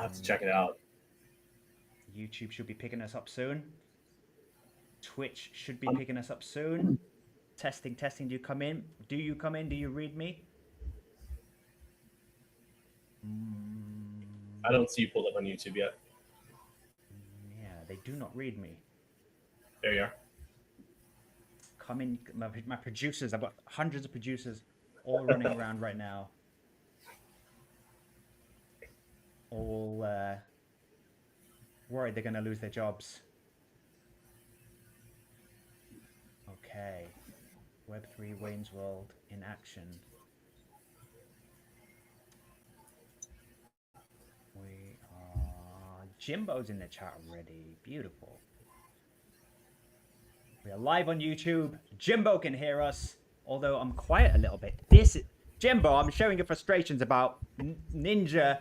have to check it out. YouTube should be picking us up soon. Twitch should be Um, picking us up soon. Testing, testing. Do you come in? Do you come in? Do you read me? I don't see you pulled up on YouTube yet. Yeah, they do not read me. There you are. Come in, my producers. I've got hundreds of producers all running around right now. All worried they're going to lose their jobs. Okay. Web3 Wayne's World in action. We are... Jimbo's in the chat already. Beautiful. We are live on YouTube. Jimbo can hear us, although I'm quiet a little bit. Jimbo, I'm showing you frustrations about Ninja,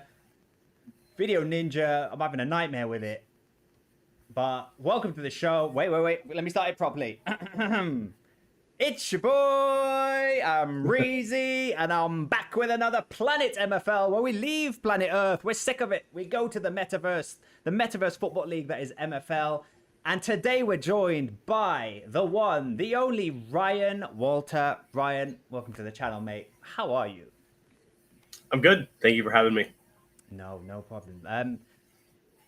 Video Ninja. I'm having a nightmare with it. But welcome to the show. Wait. Let me start it properly. It's your boy, Amreezy, and I'm back with another Planet MFL where we leave planet Earth. We're sick of it. We go to the Metaverse Football League that is MFL. And today we're joined by the one, the only Ryan Walter. Ryan, welcome to the channel, mate. How are you? I'm good. Thank you for having me. No problem.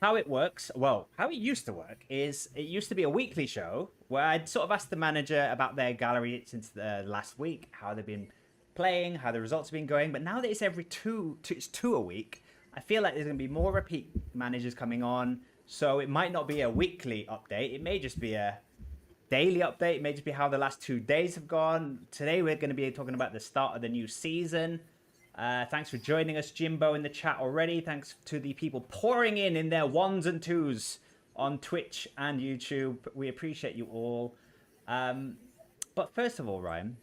How it works, well, how it used to work is it used to be a weekly show where I'd sort of ask the manager about their gallery since the last week, how they've been playing, how the results have been going. But now that it's it's two a week, I feel like there's going to be more repeat managers coming on. So it might not be a weekly update. It may just be a daily update. It may just be how the last 2 days have gone. Today we're going to be talking about the start of the new season. Thanks for joining us, Jimbo, in the chat already. Thanks to the people pouring in their ones and twos on Twitch and YouTube. We appreciate you all. But first of all, Ryan,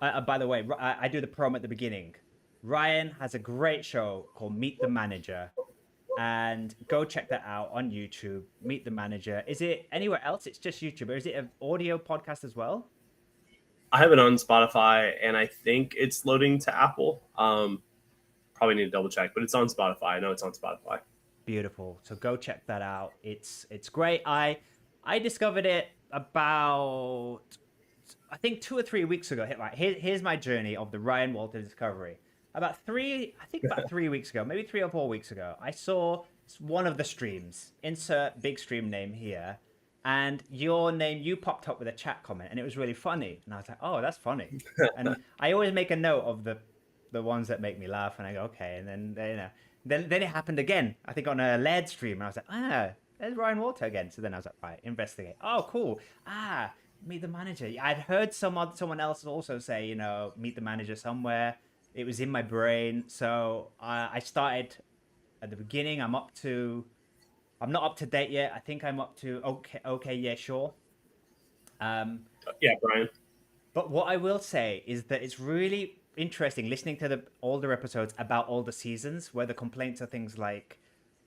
by the way, I do the promo at the beginning. Ryan has a great show called Meet the Manager. And go check that out on YouTube. Meet the Manager. Is it anywhere else? It's just YouTube. Or is it an audio podcast as well? I have it on Spotify, and I think it's loading to Apple. Probably need to double check, but it's on Spotify. I know it's on Spotify. Beautiful. So go check that out. It's great. I discovered it about, I think 2 or 3 weeks ago. Here's my journey of the Ryan Walter discovery. About 3 weeks ago, maybe 3 or 4 weeks ago, I saw one of the streams. Insert big stream name here. And your name, you popped up with a chat comment, and it was really funny. And I was like, oh, that's funny. And I always make a note of the ones that make me laugh, and I go, okay. And then, then it happened again. I think on a LED stream, and I was like, there's Ryan Walter again. So then I was like, right, investigate. Oh, cool. Meet the Manager. I'd heard someone else also say, meet the manager somewhere. It was in my brain. So I started at the beginning. I'm not up to date yet. I think I'm up to okay, yeah, sure. Yeah, Brian. But what I will say is that it's really interesting listening to the older episodes about all the seasons where the complaints are things like,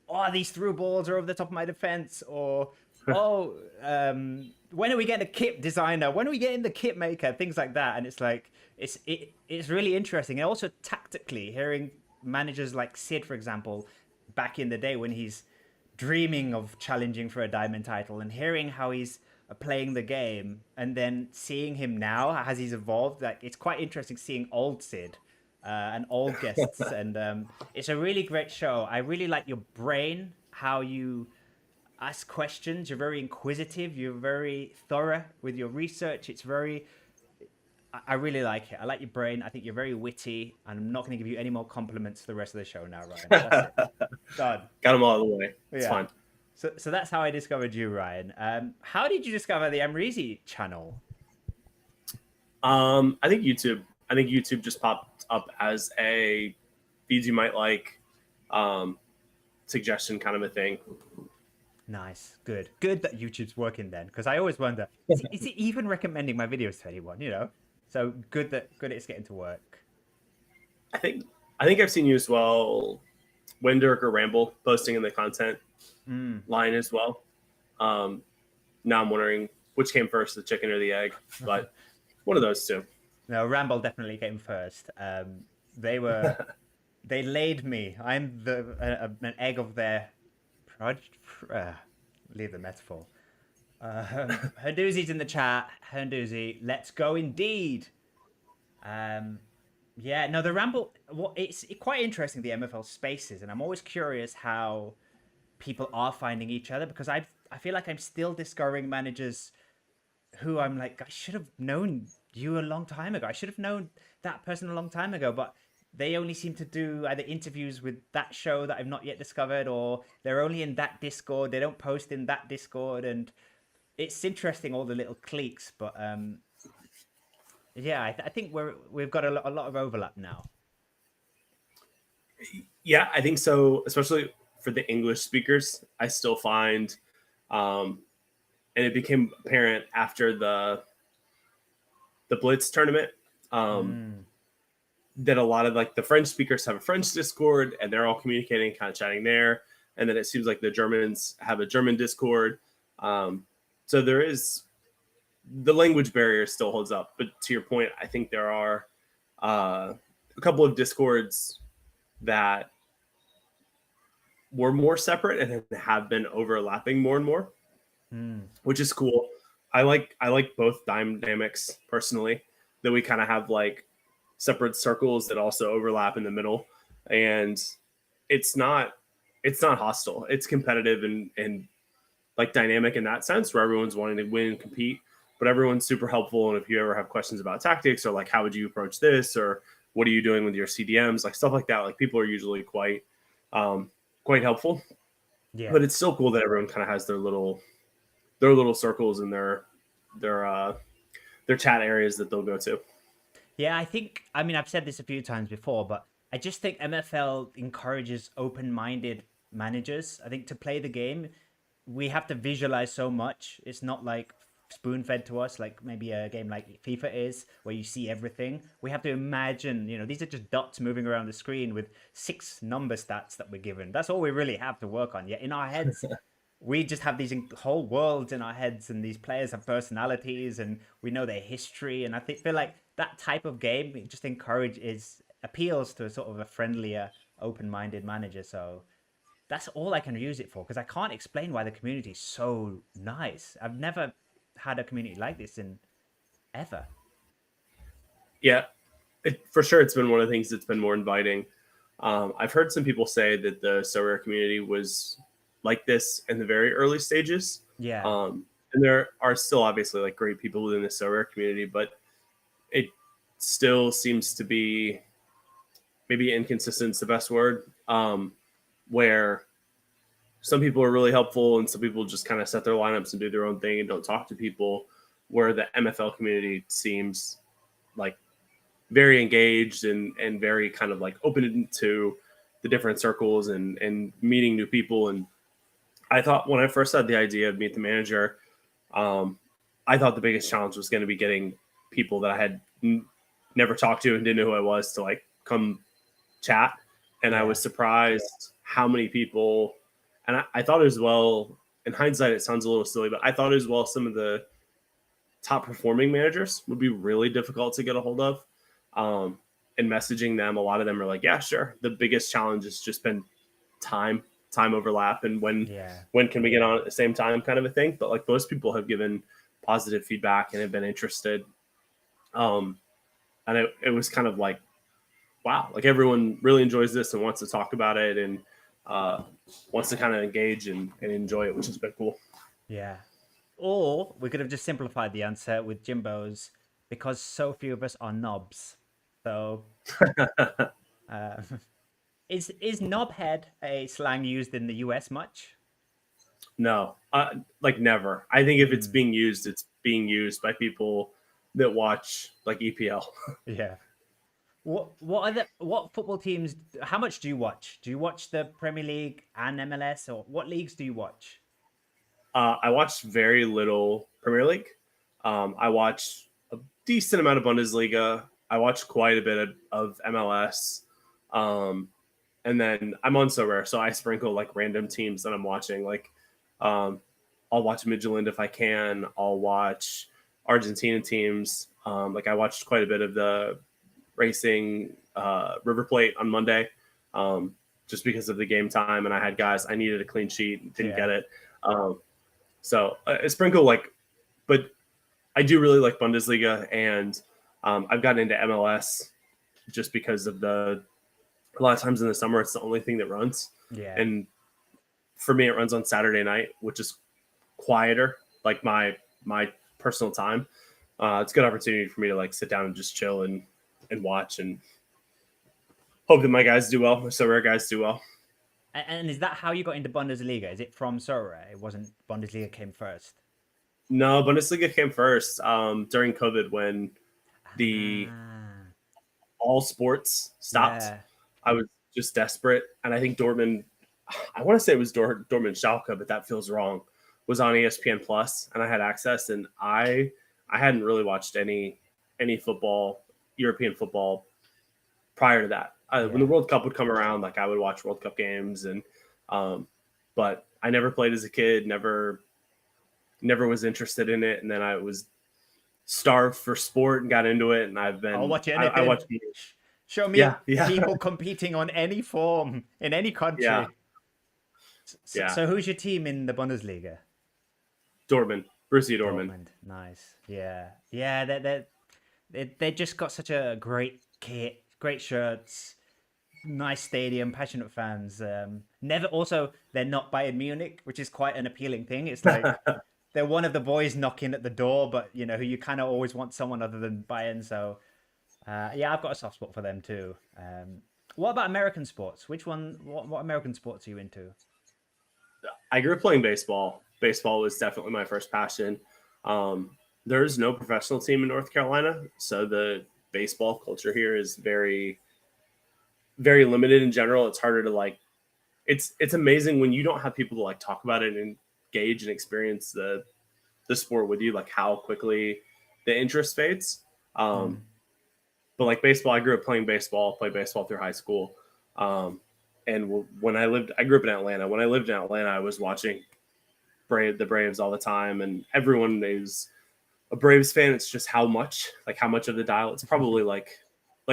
oh, these through balls are over the top of my defense, or when are we getting a kit designer? When are we getting the kit maker? Things like that. And it's like it's really interesting. And also tactically hearing managers like Sid, for example, back in the day when he's dreaming of challenging for a diamond title, and hearing how he's playing the game, and then seeing him now as he's evolved. Like, it's quite interesting seeing old Sid and old guests. And it's a really great show. I really like your brain, how you ask questions. You're very inquisitive. You're very thorough with your research. I really like it. I like your brain. I think you're very witty. And I'm not going to give you any more compliments for the rest of the show now, Ryan. That's it. Done. Got them all the way. It's fine. So that's how I discovered you, Ryan. How did you discover the Amreezy channel? I think YouTube. I think YouTube just popped up as a feeds you might like, suggestion kind of a thing. Nice. Good that YouTube's working then, because I always wonder, is it even recommending my videos to anyone, So good it's getting to work. I think I've seen you as well, Windirk or Ramble, posting in the content line as well. Now I'm wondering which came first, the chicken or the egg, but one of those two. No, Ramble definitely came first. They were They laid me. I'm an egg of their project. Leave the metaphor. Herdoozy's in the chat. Herdoozy, let's go indeed. Um, yeah, no, the Ramble. It's quite interesting, the MFL spaces, and I'm always curious how people are finding each other, because I feel like I'm still discovering managers who I'm like, I should have known you a long time ago. I should have known that person a long time ago, but they only seem to do either interviews with that show that I've not yet discovered, or they're only in that Discord. They don't post in that Discord, and it's interesting, all the little cliques. But yeah, I think we've got a lot of overlap now. Yeah, I think so, especially for the English speakers. I still find, and it became apparent after the Blitz tournament, that a lot of like the French speakers have a French Discord and they're all communicating, kind of chatting there. And then it seems like the Germans have a German Discord. So there is, the language barrier still holds up. But to your point, I think there are a couple of Discords that were more separate and have been overlapping more and more, which is cool. I like both dynamics personally, that we kind of have like separate circles that also overlap in the middle, and it's not hostile. It's competitive and like dynamic in that sense, where everyone's wanting to win and compete, but everyone's super helpful. And if you ever have questions about tactics, or like how would you approach this, or what are you doing with your CDMs, like stuff like that, like people are usually quite helpful. Yeah. But it's still cool that everyone kind of has their little circles and their chat areas that they'll go to. Yeah, I mean, I've said this a few times before, but I just think MFL encourages open-minded managers. I think to play the game, we have to visualize so much. It's not like spoon-fed to us like maybe a game like FIFA is, where you see everything. We have to imagine, these are just dots moving around the screen with 6 number stats that we're given. That's all we really have to work on. Yet in our heads, we just have these whole worlds in our heads, and these players have personalities, and we know their history. And feel like that type of game, it just appeals to a sort of a friendlier, open-minded manager. So that's all I can use it for, because I can't explain why the community is so nice. I've never had a community like this in ever. Yeah, for sure, it's been one of the things that's been more inviting. I've heard some people say that the SoRare community was like this in the very early stages. Yeah. And there are still obviously like great people within the SoRare community, but it still seems to be, maybe inconsistent is the best word, where some people are really helpful and some people just kind of set their lineups and do their own thing and don't talk to people, where the MFL community seems like very engaged and very kind of like open to the different circles and meeting new people. And I thought when I first had the idea of Meet the Manager, I thought the biggest challenge was going to be getting people that I had never talked to and didn't know who I was to like come chat. And I was surprised how many people, and I thought as well, in hindsight, it sounds a little silly, but I thought as well some of the top performing managers would be really difficult to get a hold of. And messaging them, a lot of them are like, yeah, sure. The biggest challenge has just been time overlap, and when can we get on at the same time, kind of a thing. But like most people have given positive feedback and have been interested. And it was kind of like, wow, like everyone really enjoys this and wants to talk about it and wants to kind of engage and enjoy it, which has been cool. Yeah. Or we could have just simplified the answer with Jimbo's, because so few of us are knobs. So is knobhead a slang used in the US much? No, like never. I think if it's being used by people that watch like EPL. Yeah. What football teams? How much do you watch? Do you watch the Premier League and MLS, or what leagues do you watch? I watched very little Premier League. I watched a decent amount of Bundesliga. I watched quite a bit of MLS. And then I'm on SoRare, so I sprinkle like random teams that I'm watching. Like, I'll watch Midtjylland if I can. I'll watch Argentina teams. Like I watched quite a bit of the Racing River Plate on Monday. just because of the game time. And I had guys, I needed a clean sheet, didn't get Yeah. it. So a sprinkle but I do really like Bundesliga, and I've gotten into MLS just because of a lot of times in the summer, it's the only thing that runs. Yeah. And for me, it runs on Saturday night, which is quieter, like my personal time. It's a good opportunity for me to like sit down and just chill and watch and hope that my guys do well, my so rare guys do well. And is that how you got into Bundesliga? Is it from Sorare? It wasn't Bundesliga came first. No, Bundesliga came first during COVID when the Ah, all sports stopped. yeah. I was just desperate, and I think Dortmund. I want to say it was Dortmund Schalke, but that feels wrong. Was on ESPN Plus, and I had access, and I hadn't really watched any football, European football prior to that. When the Yeah. World Cup would come around, like I would watch World Cup games, and but I never played as a kid, never was interested in it, and then I was starved for sport and got into it, and I'll watch I anything. watched. Show me Yeah, people competing on any form in any yeah, country. So, yeah. so who's your team in the Bundesliga? Dortmund, Borussia Dortmund. Dortmund. Nice. Yeah. Yeah. They just got such a great kit, great shirts, nice stadium, passionate fans. Never. Also, they're not Bayern Munich, which is quite an appealing thing. It's like they're one of the boys knocking at the door, but you know who you kind of always want someone other than Bayern. So yeah, I've got a soft spot for them too. What about American sports? Which one? What American sports are you into? I grew up playing baseball. Baseball was definitely my first passion. There's no professional team in North Carolina, so the baseball culture here is very, very limited in general. It's harder to like. It's amazing when you don't have people to like talk about it and engage and experience the sport with you, like how quickly the interest fades. Um, Mm. but like baseball, I grew up playing baseball, played baseball through high school. And when I grew up in Atlanta. When I lived in Atlanta, I was watching the Braves all the time, and everyone is a Braves fan. It's just how much of the dial. It's probably like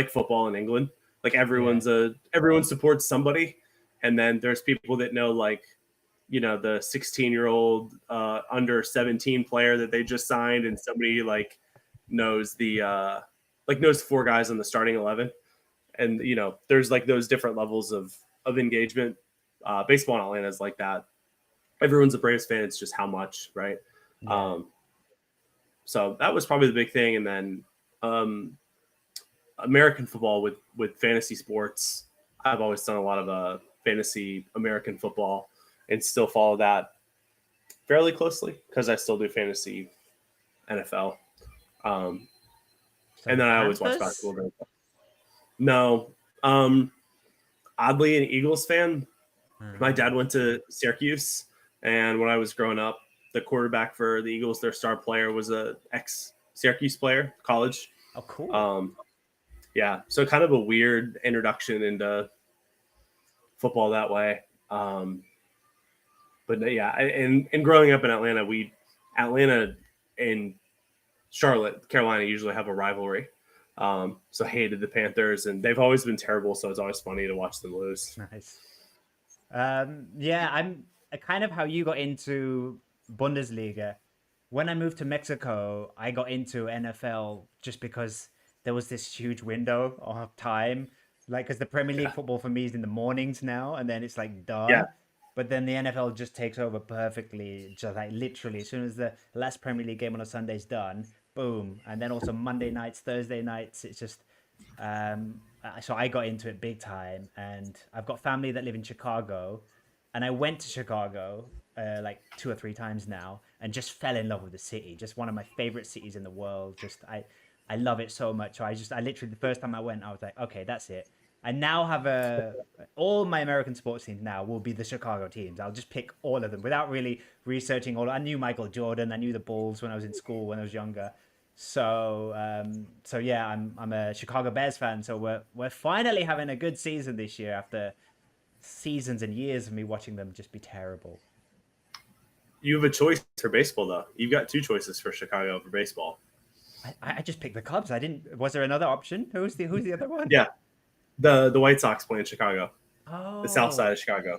football in England. Like Yeah. everyone supports somebody, and then there's people that know like the 16-year-old under 17 player that they just signed, and somebody like knows knows four guys on the starting 11, and there's like those different levels of engagement. Baseball in Atlanta is like that. Everyone's a Braves fan. It's just how much, right? Yeah. Um, so that was probably the big thing, and then American football with fantasy sports. I've always done a lot of fantasy American football, and still follow that fairly closely because I still do fantasy NFL. Um, So and the then I always watch Panthers. basketball. No, um, oddly an Eagles fan. My dad went to Syracuse, and when I was growing up, the quarterback for the Eagles, their star player, was a ex Syracuse player, college. Oh, cool. Um, yeah, so kind of a weird introduction into football that way. But yeah, and growing up in Atlanta, Atlanta and Charlotte, Carolina usually have a rivalry. So hated the Panthers, and they've always been terrible. So it's always funny to watch them lose. Nice. Yeah, I'm kind of how you got into Bundesliga. When I moved to Mexico, I got into NFL just because there was this huge window of time. Like, because the Premier League Yeah, football for me is in the mornings now, and then it's like yeah, done. But then the NFL just takes over perfectly. Just like literally, as soon as the last Premier League game on a Sunday is done, boom. And then also Monday nights, Thursday nights, it's just so I got into it big time, and I've got family that live in Chicago, and I went to Chicago like 2 or 3 times now, and just fell in love with the city. Just one of my favorite cities in the world. Just I love it so much. So I literally the first time I went, I was like, okay, that's it. I now have all my American sports teams now will be the Chicago teams. I'll just pick all of them without really researching all. I knew Michael Jordan. I knew the Bulls when I was in school when I was younger. So yeah, I'm a Chicago Bears fan. So we're finally having a good season this year after seasons and years of me watching them just be terrible. you have a choice for baseball though. You've got two choices for Chicago for baseball. I just picked the Cubs. I didn't. Was there another option? Who's the other one? Yeah, the White Sox play in Chicago. the South Side Oh, of Chicago.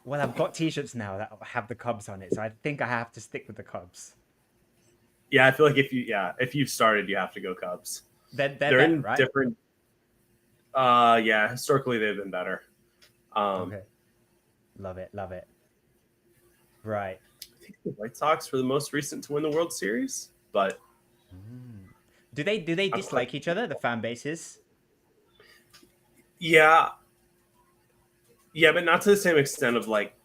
well, I've got T-shirts now that have the Cubs on it, so I think I have to stick with the Cubs. Yeah, I feel like if you've started, you have to go Cubs. They're They're better, in right? different. Yeah, historically they've been better. Um, Okay, love it, love it. Right. I think the White Sox were the most recent to win the World Series, but Mm. Do they not quite. dislike each other, the fan bases? Yeah, yeah, but not to the same extent of like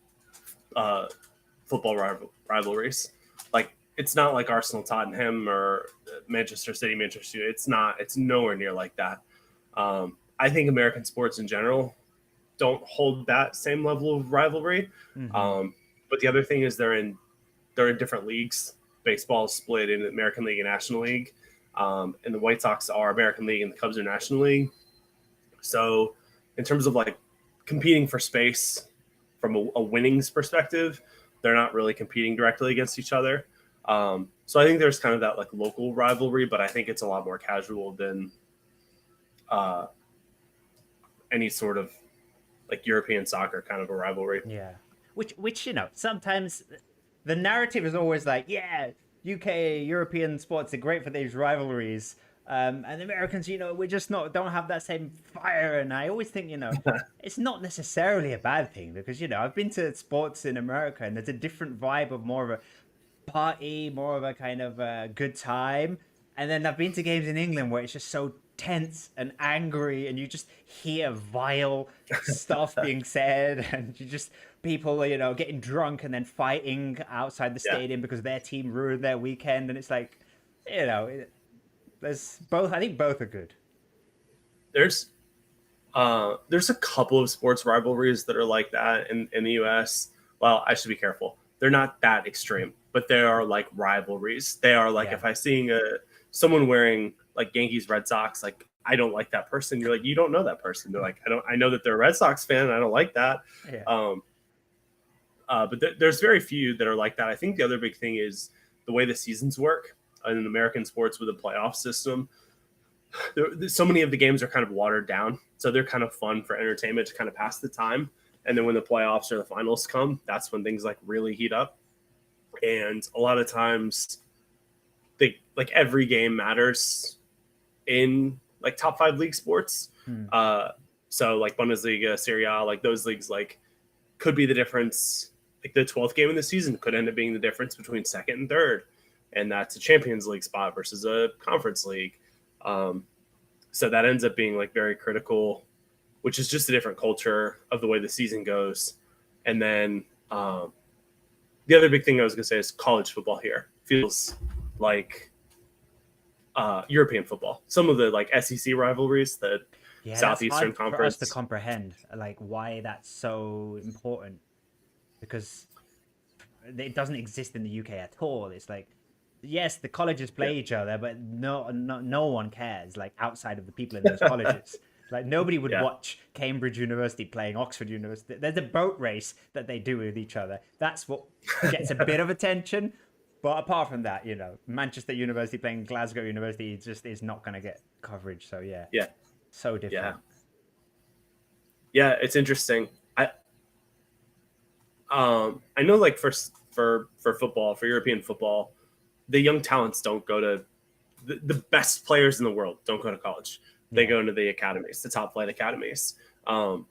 uh, football rivalries. Like it's not like Arsenal Tottenham or Manchester City Manchester United. It's not. It's nowhere near like that. I think American sports in general don't hold that same level of rivalry. Mm-hmm. Um, but the other thing is they're in different leagues. Baseball is split in the American League and National League, and the White Sox are American League and the Cubs are National League. So, in terms of like competing for space from a winnings perspective, they're not really competing directly against each other. So I think there's kind of that like local rivalry, but I think it's a lot more casual than uh, any sort of like European soccer kind of a rivalry. Yeah. Which sometimes the narrative is always like, yeah, UK European sports are great for these rivalries. And the Americans, we're just not don't have that same fire. And I always think, it's not necessarily a bad thing because, I've been to sports in America and there's a different vibe of more of a party, more of a kind of a good time. And then I've been to games in England where it's just so tense and angry, and you just hear vile stuff being said, and you just people, getting drunk and then fighting outside the Yeah, stadium because their team ruined their weekend. And it's like, you know, there's both. I think both are good. there's there's a couple of sports rivalries that are like that in the U.S. Well, I should be careful. They're not that extreme, but they are like rivalries. They are like Yeah, if I seeing someone wearing like Yankees Red Sox, like I don't like that person. You're like you don't know that person. They're like I don't. I know that they're a Red Sox fan. And I don't like that. yeah, Um, but there's very few that are like that. I think the other big thing is the way the seasons work in American sports with a playoff system. So many of the games are kind of watered down, so they're kind of fun for entertainment to kind of pass the time. And then when the playoffs or the finals come, that's when things like really heat up. And a lot of times, they like every game matters in like top five league sports. hmm. Uh, so like Bundesliga, Serie A, like those leagues, like could be the difference. Like the 12th game of the season could end up being the difference between second and third, and that's a Champions League spot versus a Conference League. Um, so that ends up being like very critical, which is just a different culture of the way the season goes. And then the other big thing I was going to say is college football here feels like European football. Some of the like SEC rivalries, the Yeah, that's Southeastern hard for us to Conference. comprehend, like why that's so important because it doesn't exist in the UK at all. It's like, yes, the colleges Yeah, play each other, but no one cares. Like outside of the people in those colleges, like nobody would yeah, watch Cambridge University playing Oxford University. There's a boat race that they do with each other. That's what gets a bit of attention. But apart from that, Manchester University playing Glasgow University just is not going to get coverage. So yeah, yeah, so yeah, different. yeah. It's interesting. I know like for football, for European football, the young talents don't go to the best players in the world don't go to college. They Yeah. go into the academies, the top flight academies. Um,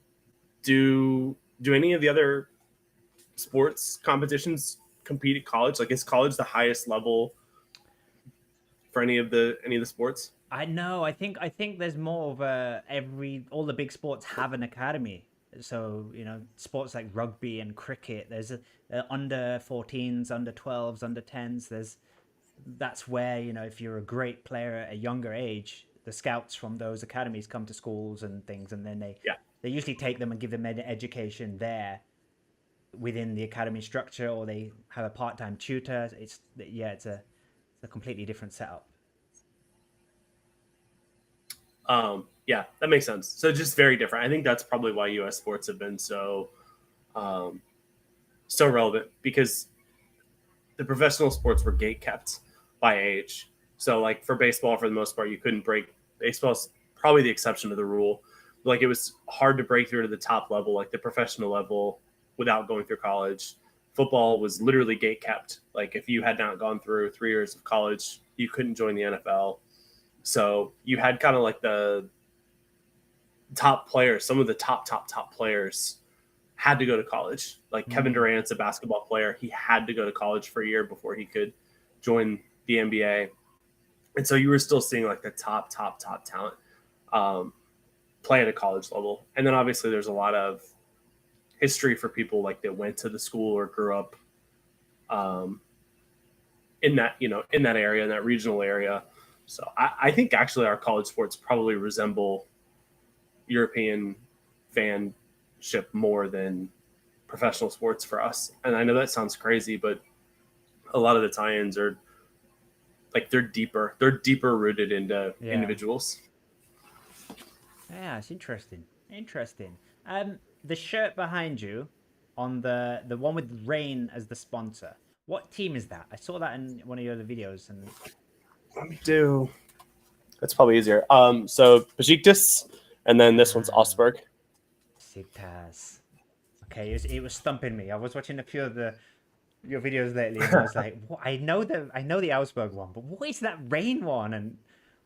do any of the other sports competitions compete at college? Like, is college the highest level for any of the sports? I know. I think there's more of a all the big sports have an academy. So sports like rugby and cricket. There's under 14s, under 12s, under 10s. That's where if you're a great player at a younger age, the scouts from those academies come to schools and things, and then Yeah. they usually take them and give them an education there within the academy structure, or they have a part-time tutor. It's a completely different setup. Yeah, that makes sense. So just very different. I think that's probably why U.S. sports have been um, so relevant because the professional sports were gate kept by age. So like for baseball, for the most part, you couldn't break baseball's probably the exception to the rule. like it was hard to break through to the top level, like the professional level, without going through college. Football was literally gate kept. Like if you had not gone through 3 years of college, you couldn't join the NFL. So you had kind of like the top players, some of the top players had to go to college. Like Kevin Durant's a basketball player. He had to go to college for a year before he could join the NBA. And so you were still seeing like the top talent play at a college level. And then obviously there's a lot of history for people like that went to the school or grew up in that, in that area, in that regional area. So I think actually our college sports probably resemble European fanship more than professional sports for us. And I know that sounds crazy, but a lot of the tie-ins are like they're deeper rooted into individuals. Yeah, it's interesting. Interesting. The shirt behind you on the one with rain as the sponsor. What team is that? I saw that in one of your other videos. And let me do. That's probably easier. So Besiktas, and then this one's Augsburg. Besiktas. Okay, it was stumping me. I was watching a few of your videos lately, and I was like, what? I know the Augsburg one, but what is that rain one? And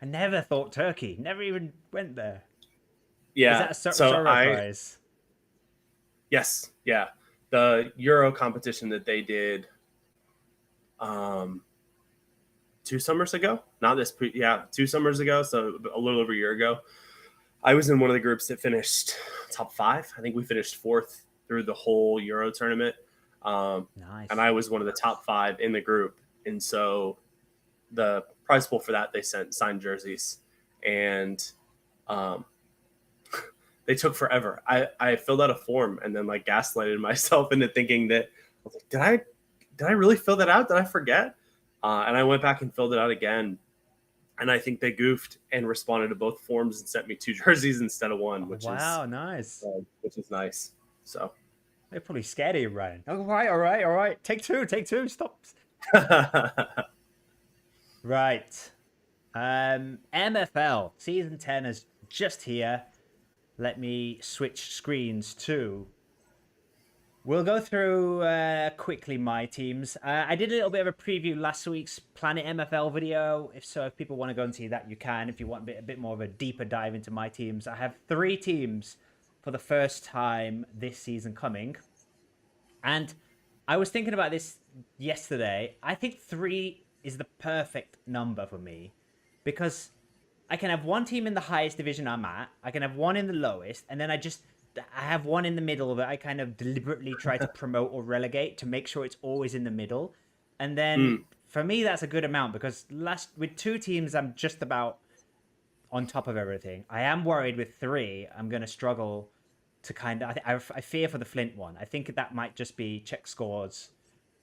I never thought Turkey. Never even went there. Yeah. Is that a Sorrow prize? Yes. Yeah. The Euro competition that they did 2 summers ago. Not this 2 summers ago, so a little over a year ago. I was in one of the groups that finished top 5. I think we finished 4th through the whole Euro tournament. Nice. And I was one of the top 5 in the group. And so the prize pool for that, they sent signed jerseys. And they took forever. I filled out a form and then like gaslighted myself into thinking that, I was like, did I really fill that out? Did I forget? And I went back and filled it out again. And I think they goofed and responded to both forms and sent me 2 jerseys instead of 1, which nice. Which is nice. So they're probably scared of you, Ryan. All right. Take two. Stop. Right. MFL season 10 is just here. Let me switch screens to. We'll go through quickly my teams. I did a little bit of a preview last week's Planet MFL video. If people want to go and see that, you can. If you want a bit more of a deeper dive into my teams, I have 3 teams for the first time this season coming. And I was thinking about this yesterday. I think 3 is the perfect number for me because I can have one team in the highest division I'm at. I can have one in the lowest, and then I have one in the middle that I kind of deliberately try to promote or relegate to make sure it's always in the middle. And then for me, that's a good amount because with 2 teams, I'm just about on top of everything. I am worried with 3. I'm going to struggle to kind of. I fear for the Flint one. I think that might just be check scores,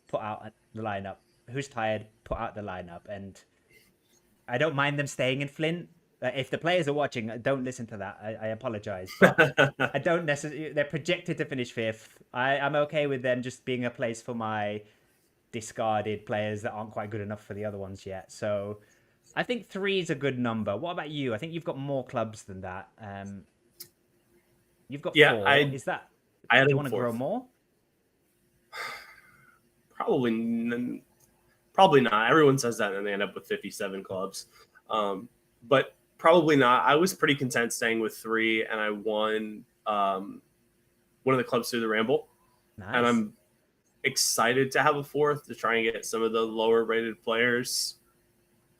put out the lineup. Who's tired? Put out the lineup, and I don't mind them staying in Flint. If the players are watching, don't listen to that. I apologize, but I don't necessarily. They're projected to finish 5th. I'm okay with them just being a place for my discarded players that aren't quite good enough for the other ones yet. So I think 3 is a good number. What about you? I think you've got more clubs than that. You've got 4. Is that? Do you want to grow more? Probably not. Everyone says that and they end up with 57 clubs. But probably not. I was pretty content staying with 3, and I won one of the clubs through the Ramble. Nice. And I'm excited to have a 4th to try and get some of the lower rated players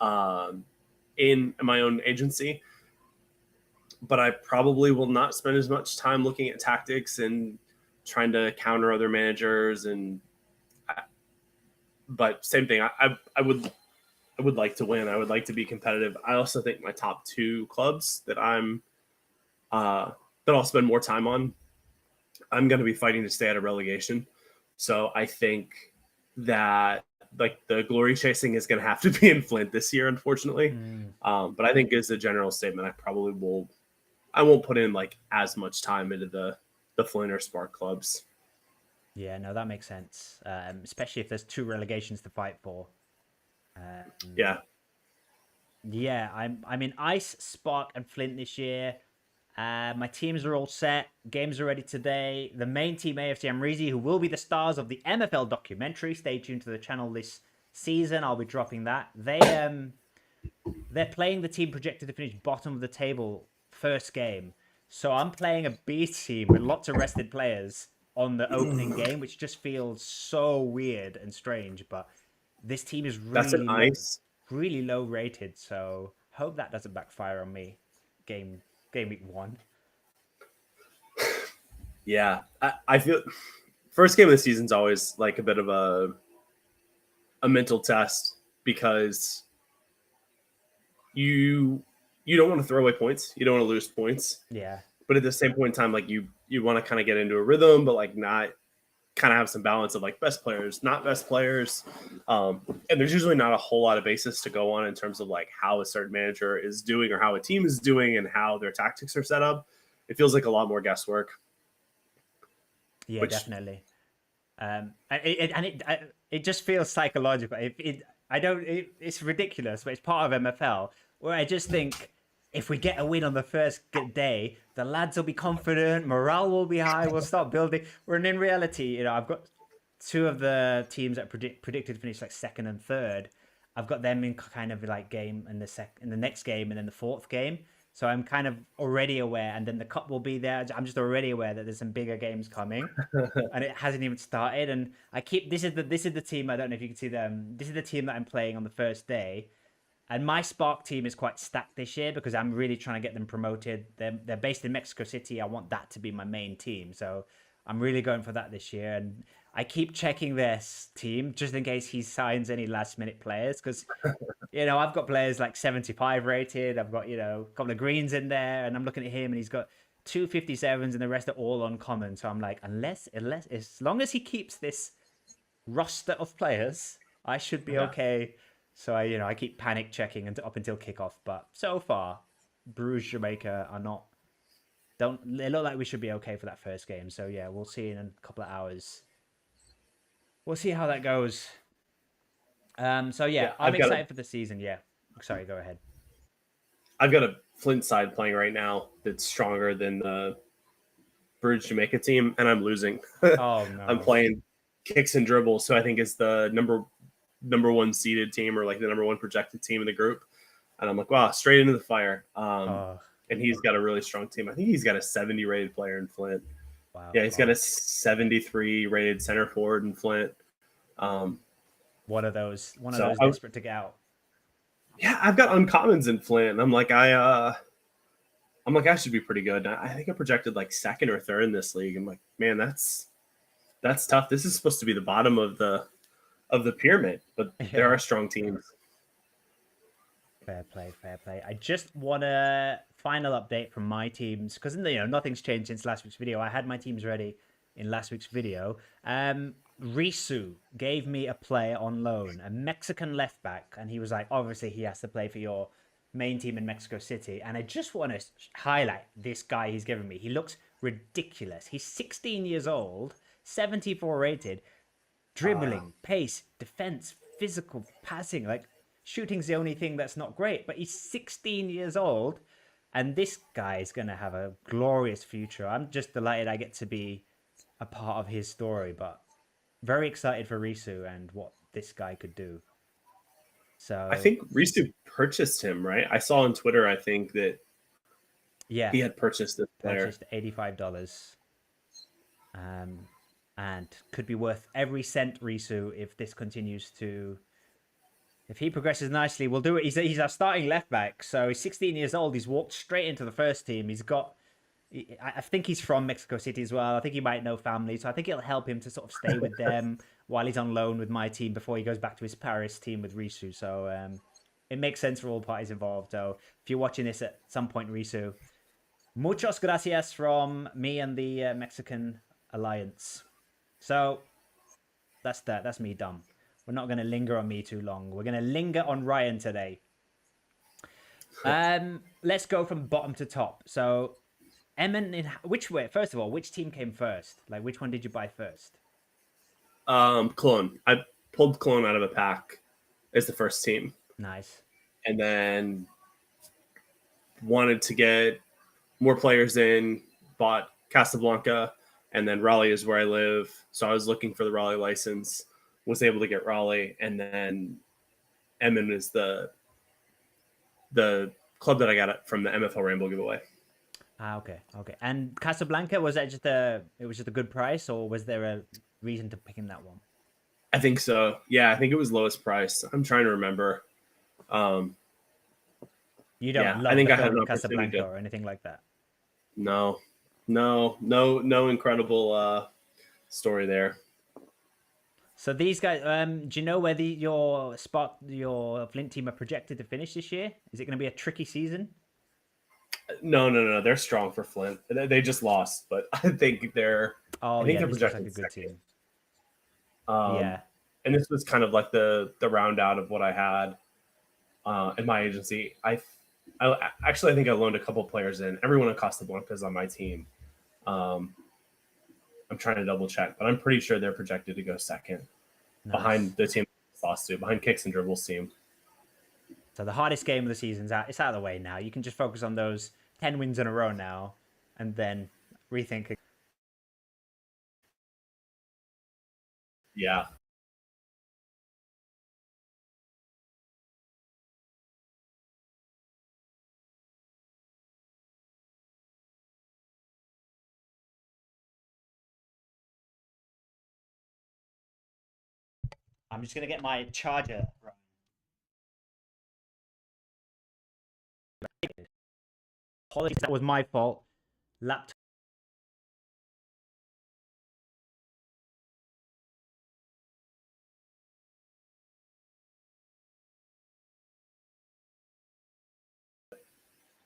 in my own agency. But I probably will not spend as much time looking at tactics and trying to counter other managers. But same thing. I would like to win. I would like to be competitive. I also think my top 2 clubs that I'll spend more time on, I'm going to be fighting to stay out of relegation. So I think that like the glory chasing is going to have to be in Flint this year, unfortunately. But I think as a general statement, I won't put in like as much time into the Flint or Spark clubs. Yeah, no, that makes sense. Especially if there's 2 relegations to fight for. Yeah. I'm in Ice, Spark, and Flint this year. My teams are all set. Games are ready today. The main team, AFC Amreezy, who will be the stars of the MFL documentary. Stay tuned to the channel this season. I'll be dropping that. They're playing the team projected to finish bottom of the table first game. So I'm playing a B team with lots of rested players on the opening game, which just feels so weird and strange. But this team is That's an ice. really low rated. So hope that doesn't backfire on me. Game week 1. Yeah, I feel first game of the season is always like a bit of a mental test because you don't want to throw away points, you don't want to lose points, Yeah. but at the same point in time, like you want to kind of get into a rhythm, but like not kind of have some balance of like best players, not best players, and there's usually not a whole lot of basis to go on in terms of like how a certain manager is doing or how a team is doing and how their tactics are set up. It feels like a lot more guesswork. Yeah, definitely. It just feels psychological. It's ridiculous, but it's part of MFL. Where I just think if we get a win on the first day, the lads will be confident, morale will be high, we'll start building. When in reality, I've got 2 of the teams that predicted to finish like second and third. I've got them in kind of like game in the next game and then the fourth game. So I'm kind of already aware, and then the cup will be there. I'm just already aware that there's some bigger games coming, and it hasn't even started. And I keep this is the team. I don't know if you can see them. This is the team that I'm playing on the first day, and my Spark team is quite stacked this year because I'm really trying to get them promoted. They're based in Mexico City. I want that to be my main team, so I'm really going for that this year. And I keep checking this team just in case he signs any last minute players because I've got players like 75 rated. I've got, a couple of greens in there, and I'm looking at him, and he's got 257s, and the rest are all uncommon. So I'm like, unless, as long as he keeps this roster of players, I should be okay. So I keep panic checking up until kickoff. But so far, Bruges, Jamaica they look like we should be okay for that first game. So yeah, we'll see in a couple of hours. We'll see how that goes. So yeah, I'm excited for the season. Yeah. Sorry, go ahead. I've got a Flint side playing right now that's stronger than the Bruges Jamaica team, and I'm losing. Oh no. I'm playing kicks and dribbles, so I think it's the number 1 seeded team or like the number 1 projected team in the group. And I'm like, wow, straight into the fire. And he's got a really strong team. I think he's got a 70 rated player in Flint. Wow. Yeah, he's got a 73 rated center forward in Flint. One of those desperate to get out. Yeah, I've got uncommons in Flint, and I'm like, I should be pretty good. I think I projected like second or third in this league. I'm like, man, that's tough. This is supposed to be the bottom of the pyramid, but there are strong teams. Fair play. I just want a final update from my teams because nothing's changed since last week's video. I had my teams ready in last week's video. Risu gave me a player on loan, a Mexican left back, and he was like, obviously he has to play for your main team in Mexico City. And I just want to highlight this guy he's given me. He looks ridiculous. He's 16 years old, 74 rated, dribbling, pace, defense, physical, passing. Like shooting's the only thing that's not great, but he's 16 years old, and this guy is going to have a glorious future. I'm just delighted I get to be a part of his story, but very excited for Risu and what this guy could do. So I think Risu purchased him, right? I saw on Twitter, I think that he had purchased this player. Purchased $85. And could be worth every cent, Risu, if this continues to... If he progresses nicely, we'll do it. He's our starting left back, so he's 16 years old. He's walked straight into the first team. I think he's from Mexico City as well. I think he might know family, so I think it'll help him to sort of stay with them while he's on loan with my team before he goes back to his Paris team with Risu. So it makes sense for all parties involved. So if you're watching this at some point, Risu, muchos gracias from me and the Mexican Alliance. So that's that. That's me done. We're not going to linger on me too long. We're going to linger on Ryan today. Let's go from bottom to top. So, which way? First of all, which team came first? Like, which one did you buy first? Cologne. I pulled Cologne out of a pack as the first team. Nice. And then wanted to get more players in, bought Casablanca, and then Raleigh is where I live. So I was looking for the Raleigh license, was able to get Raleigh, and then Edmond is the club that I got it from the MFL Rainbow giveaway. Okay. And Casablanca, was that it was just a good price, or was there a reason to picking that one? I think so. Yeah, I think it was lowest price. I'm trying to remember. You don't Yeah, I love think the I had film an of opportunity Casablanca to. or anything like that. No incredible story there. So these guys, do you know where your Flint team are projected to finish this year? Is it going to be a tricky season? No. They're strong for Flint. They just lost, but I think they're. Oh I think yeah, they're this looks like a projected good second. team. Um, Yeah. and this was kind of like the round out of what I had in my agency. I actually I think I loaned a couple players in. Everyone at Casablanca is on my team. Um, I'm trying to double check, but I'm pretty sure they're projected to go second Nice. behind the team lost to, behind Kicks and Dribbles team. So the hardest game of the season's out. It's out of the way now. You can just focus on those 10 wins in a row now, and then rethink. Yeah. I'm just gonna get my charger. Apologies, that was my fault. Laptop.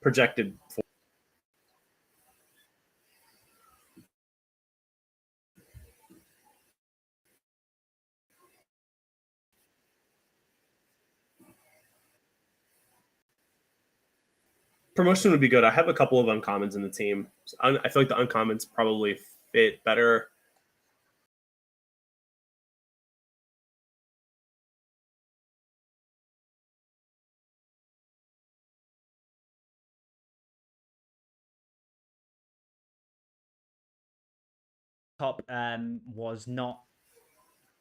Projected promotion would be good. I have a couple of uncommons in the team. I feel like the uncommons probably fit better. Was not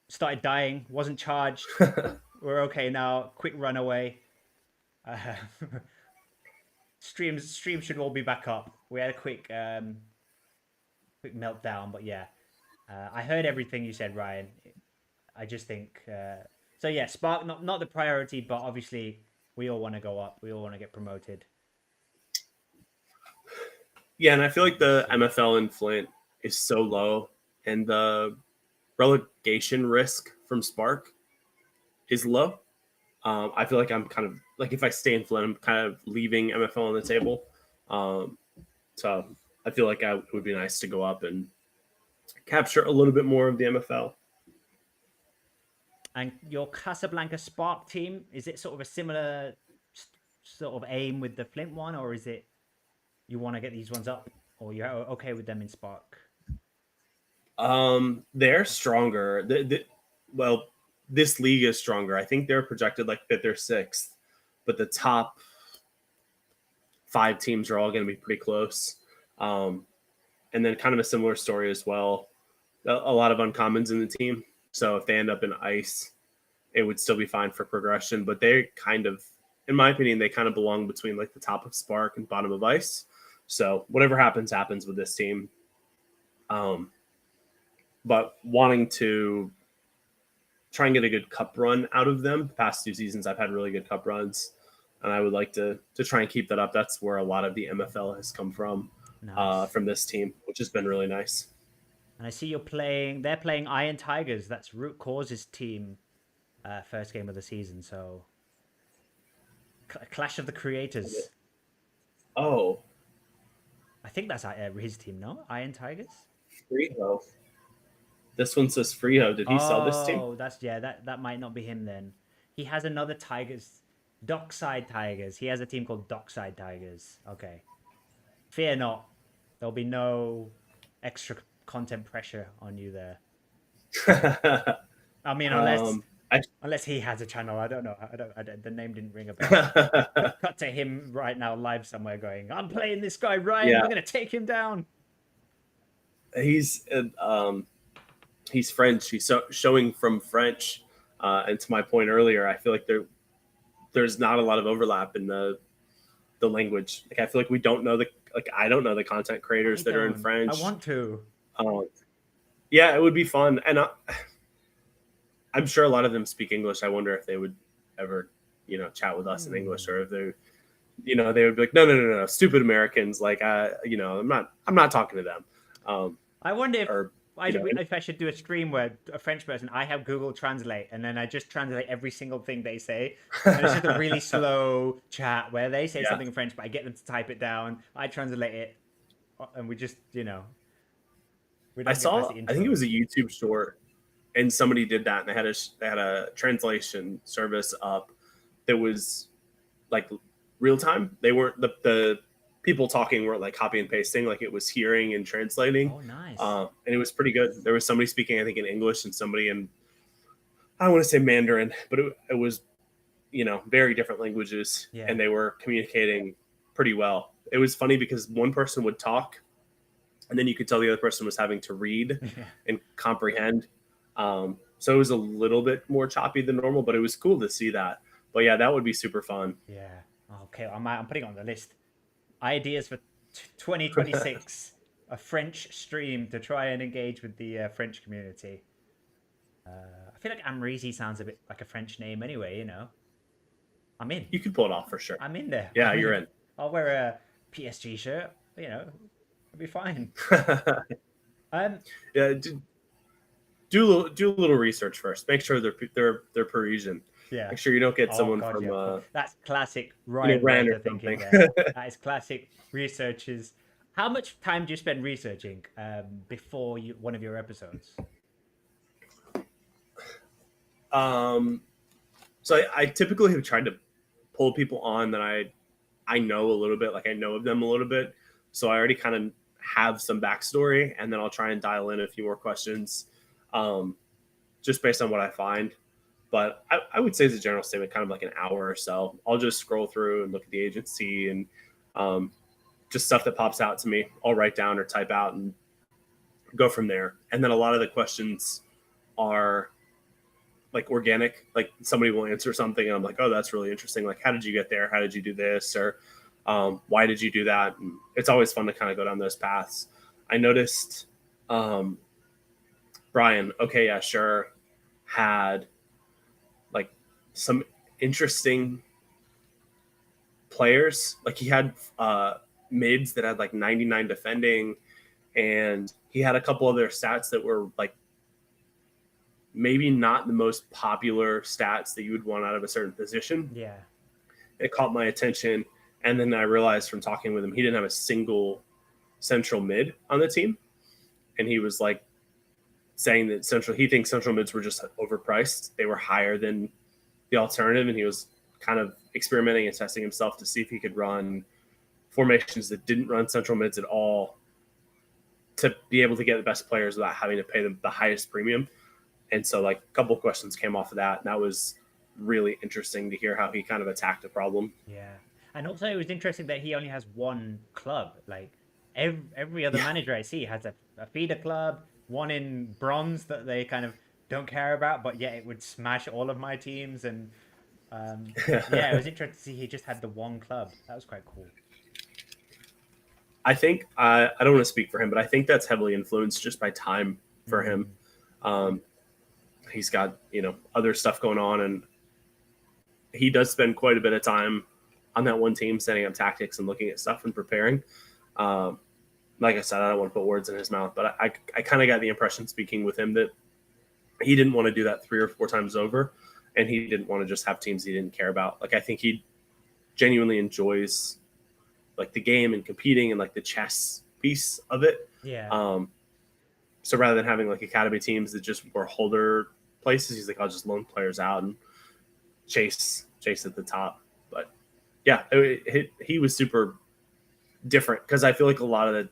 started dying. Wasn't charged. We're okay now. Quick runaway. Uh, stream should all be back up. We had a quick meltdown, but yeah, I heard everything you said, Ryan. I just think so. Yeah, Spark not the priority, but obviously we all want to go up. We all want to get promoted. Yeah, and I feel like the MFL in Flint is so low, and the relegation risk from Spark is low. I feel like I'm kind of like if I stay in Flint, I'm kind of leaving MFL on the table. Um, so I feel like it would be nice to go up and capture a little bit more of the MFL. And your Casablanca Spark team, is it sort of a similar sort of aim with the Flint one, or is it you want to get these ones up, or you're okay with them in Spark? They're stronger. Well, this league is stronger. I think they're projected like fifth or sixth, but the top 5 teams are all going to be pretty close. And then kind of a similar story as well. A lot of uncommons in the team. So if they end up in ice, it would still be fine for progression. But they kind of, in my opinion, they kind of belong between like the top of Spark and bottom of ice. So whatever happens with this team. But wanting to try and get a good cup run out of them. The past 2 seasons, I've had really good cup runs, and I would like to try and keep that up. That's where a lot of the MFL has come Nice. from this team, which has been really nice. And I see you're playing. They're playing Iron Tigers. That's Root Cause's team. First game of the season. So Clash of the Creators. Oh, I think that's his team. No, Iron Tigers. Freeho. This one says Freeho. Did he sell this team? Oh, that's yeah. That might not be him then. He has another Tigers, Dockside Tigers. He has a team called Dockside Tigers. Okay, fear not. There'll be no extra content pressure on you there. I mean, unless um, Unless he has a channel, I don't know. The name didn't ring a bell. Cut to him right now, live somewhere, going, "I'm playing this guy Ryan. Yeah, We're gonna take him down." he's he's French. He's showing from French, and to my point earlier, I feel like there's not a lot of overlap in the language. Like I feel like we don't know I don't know the content creators that are in I French. want to. Yeah, it would be fun, and I'm sure a lot of them speak English. I wonder if they would ever, chat with us in English, or if they, they would be like, no, stupid Americans. Like, I'm not talking to them. I wonder if Or, if I should do a stream where a French person, I have Google Translate, and then I just translate every single thing they say. And it's just a really slow chat where they say something in French, but I get them to type it down. I translate it, and we just, we don't I think it was a YouTube short, and somebody did that, and they had a translation service up that was like real time. They weren't the people talking weren't like copy and pasting, like it was hearing and translating. Oh, nice. And it was pretty good. There was somebody speaking, I think, in English, and somebody in, I don't want to say Mandarin, but it was, very different languages, and they were communicating pretty well. It was funny because one person would talk, and then you could tell the other person was having to read and comprehend. So it was a little bit more choppy than normal, but it was cool to see that. But yeah, that would be super fun. Yeah. Okay, I'm putting it on the list. Ideas for 2026: a French stream to try and engage with the French community. I feel like Amreezy sounds a bit like a French name anyway. I'm in. You could pull it off for sure. I'm in there. Yeah, you're in. I'll wear a PSG shirt. It'll be fine. Yeah, do a little research first. Make sure they're Parisian. Yeah. Make sure you don't get someone from that's classic Ryan Iran thinking there. That is classic researchers. How much time do you spend researching before one of your episodes? So I typically have tried to pull people on that I know a little bit, like I know of them a little bit. So I already kind of have some backstory, and then I'll try and dial in a few more questions, just based on what I find. But I would say as a general statement, kind of like an hour or so. I'll just scroll through and look at the agency and just stuff that pops out to me. I'll write down or type out and go from there. And then a lot of the questions are like organic. Like somebody will answer something and I'm like, oh, that's really interesting. Like, how did you get there? How did you do this? Or why did you do that? And it's always fun to kind of go down those paths. I noticed Brian, okay, yeah, sure, had like some interesting players. Like he had mids that had like 99 defending, and he had a couple other stats that were like maybe not the most popular stats that you would want out of a certain position. Yeah. It caught my attention. And then I realized from talking with him, he didn't have a single central mid on the team. And he was like saying that he thinks central mids were just overpriced. They were higher than the alternative. And he was kind of experimenting and testing himself to see if he could run formations that didn't run central mids at all to be able to get the best players without having to pay them the highest premium. And so like a couple of questions came off of that. And that was really interesting to hear how he kind of attacked the problem. Yeah. And also it was interesting that he only has one club. Like every other manager I see has a feeder club, one in bronze that they kind of don't care about, but yet it would smash all of my teams. And it was interesting to see he just had the one club. That was quite cool. I think, I don't want to speak for him, but I think that's heavily influenced just by time for him. He's got, other stuff going on, and he does spend quite a bit of time on that one team setting up tactics and looking at stuff and preparing. Like I said, I don't want to put words in his mouth, but I kind of got the impression speaking with him that he didn't want to do that 3 or 4 times over, and he didn't want to just have teams he didn't care about. Like I think he genuinely enjoys like the game and competing and like the chess piece of it. Yeah. So rather than having like academy teams that just were holder places, he's like, I'll just loan players out and chase at the top. But yeah, he was super different because I feel like a lot of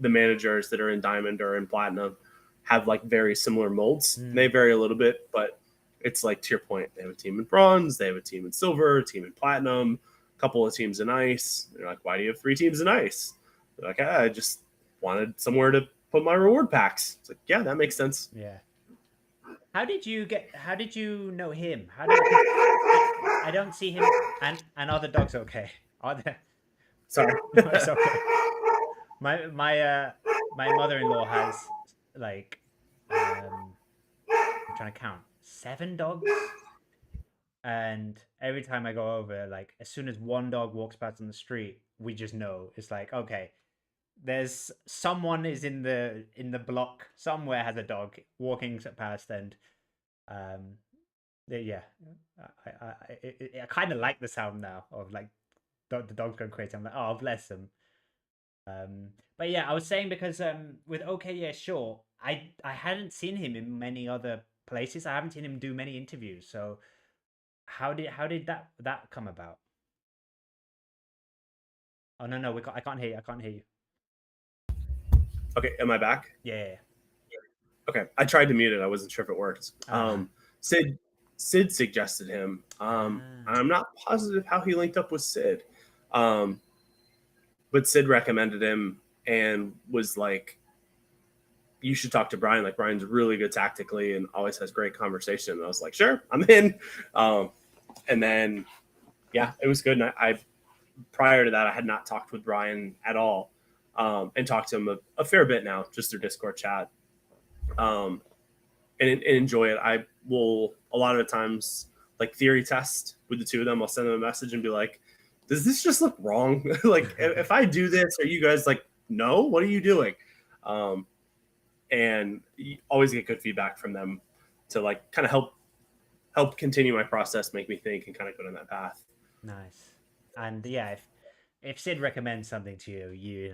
the managers that are in Diamond or in Platinum have like very similar molds. They vary a little bit, but it's like, to your point, they have a team in bronze, they have a team in silver, a team in platinum, a couple of teams in ice. They're like, why do you have 3 teams in ice? They're like, I just wanted somewhere to put my reward packs. It's like, yeah, that makes sense. Yeah. How did you know him? How did I don't see him, and are the dogs okay? Are they? Sorry. No, it's okay. My mother-in-law has like I'm trying to count 7 dogs, and every time I go over, like as soon as one dog walks past on the street, we just know it's like, okay, there's someone is in the block somewhere, has a dog walking past, and um yeah, I kind of like the sound now of like the dog going crazy. I'm like, oh, bless them. But yeah, I was saying because with OK, yeah, sure, I hadn't seen him in many other places. I haven't seen him do many interviews. So how did that come about? Oh no, I can't hear you. I can't hear you. Okay, am I back? Yeah. Okay, I tried to mute it. I wasn't sure if it worked. Uh-huh. Sid suggested him. I'm not positive how he linked up with Sid, but Sid recommended him and was like, "You should talk to Brian. Like Brian's really good tactically and always has great conversation." And I was like, "Sure, I'm in." And then, yeah, it was good. And I prior to that, I had not talked with Brian at all, and talked to him a fair bit now, just through Discord chat. And enjoy it. I will a lot of the times like theory test with the two of them. I'll send them a message and be like, "Does this just look wrong? Like if I do this, are you guys like, no? What are you doing?" And you always get good feedback from them to like kind of help continue my process, make me think, and kind of go down that path. Nice. And yeah, if Sid recommends something to you, you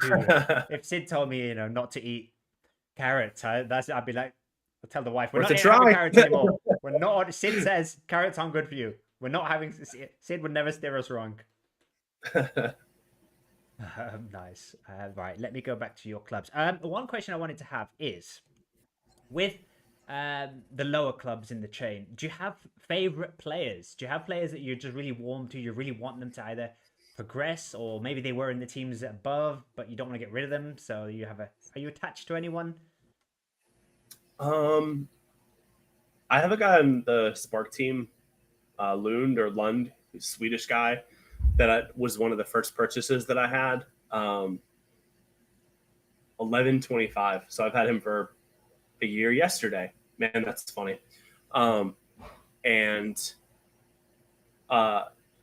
do it. If Sid told me, not to eat carrots, I'd be like, I'll tell the wife, we're Worth not a having try. carrots anymore. We're not. Sid says carrots aren't good for you. We're not having. Sid would never steer us wrong. Nice. Right. Let me go back to your clubs. One question I wanted to have is with the lower clubs in the chain, do you have favorite players? Do you have players that you're just really warm to? You really want them to either progress, or maybe they were in the teams above, but you don't want to get rid of them. So are you attached to anyone? um, I have a guy on the Spark team, Lund or Lund, Swedish guy, that was one of the first purchases that I had. 1125. So I've had him for a year yesterday. Man, that's funny. And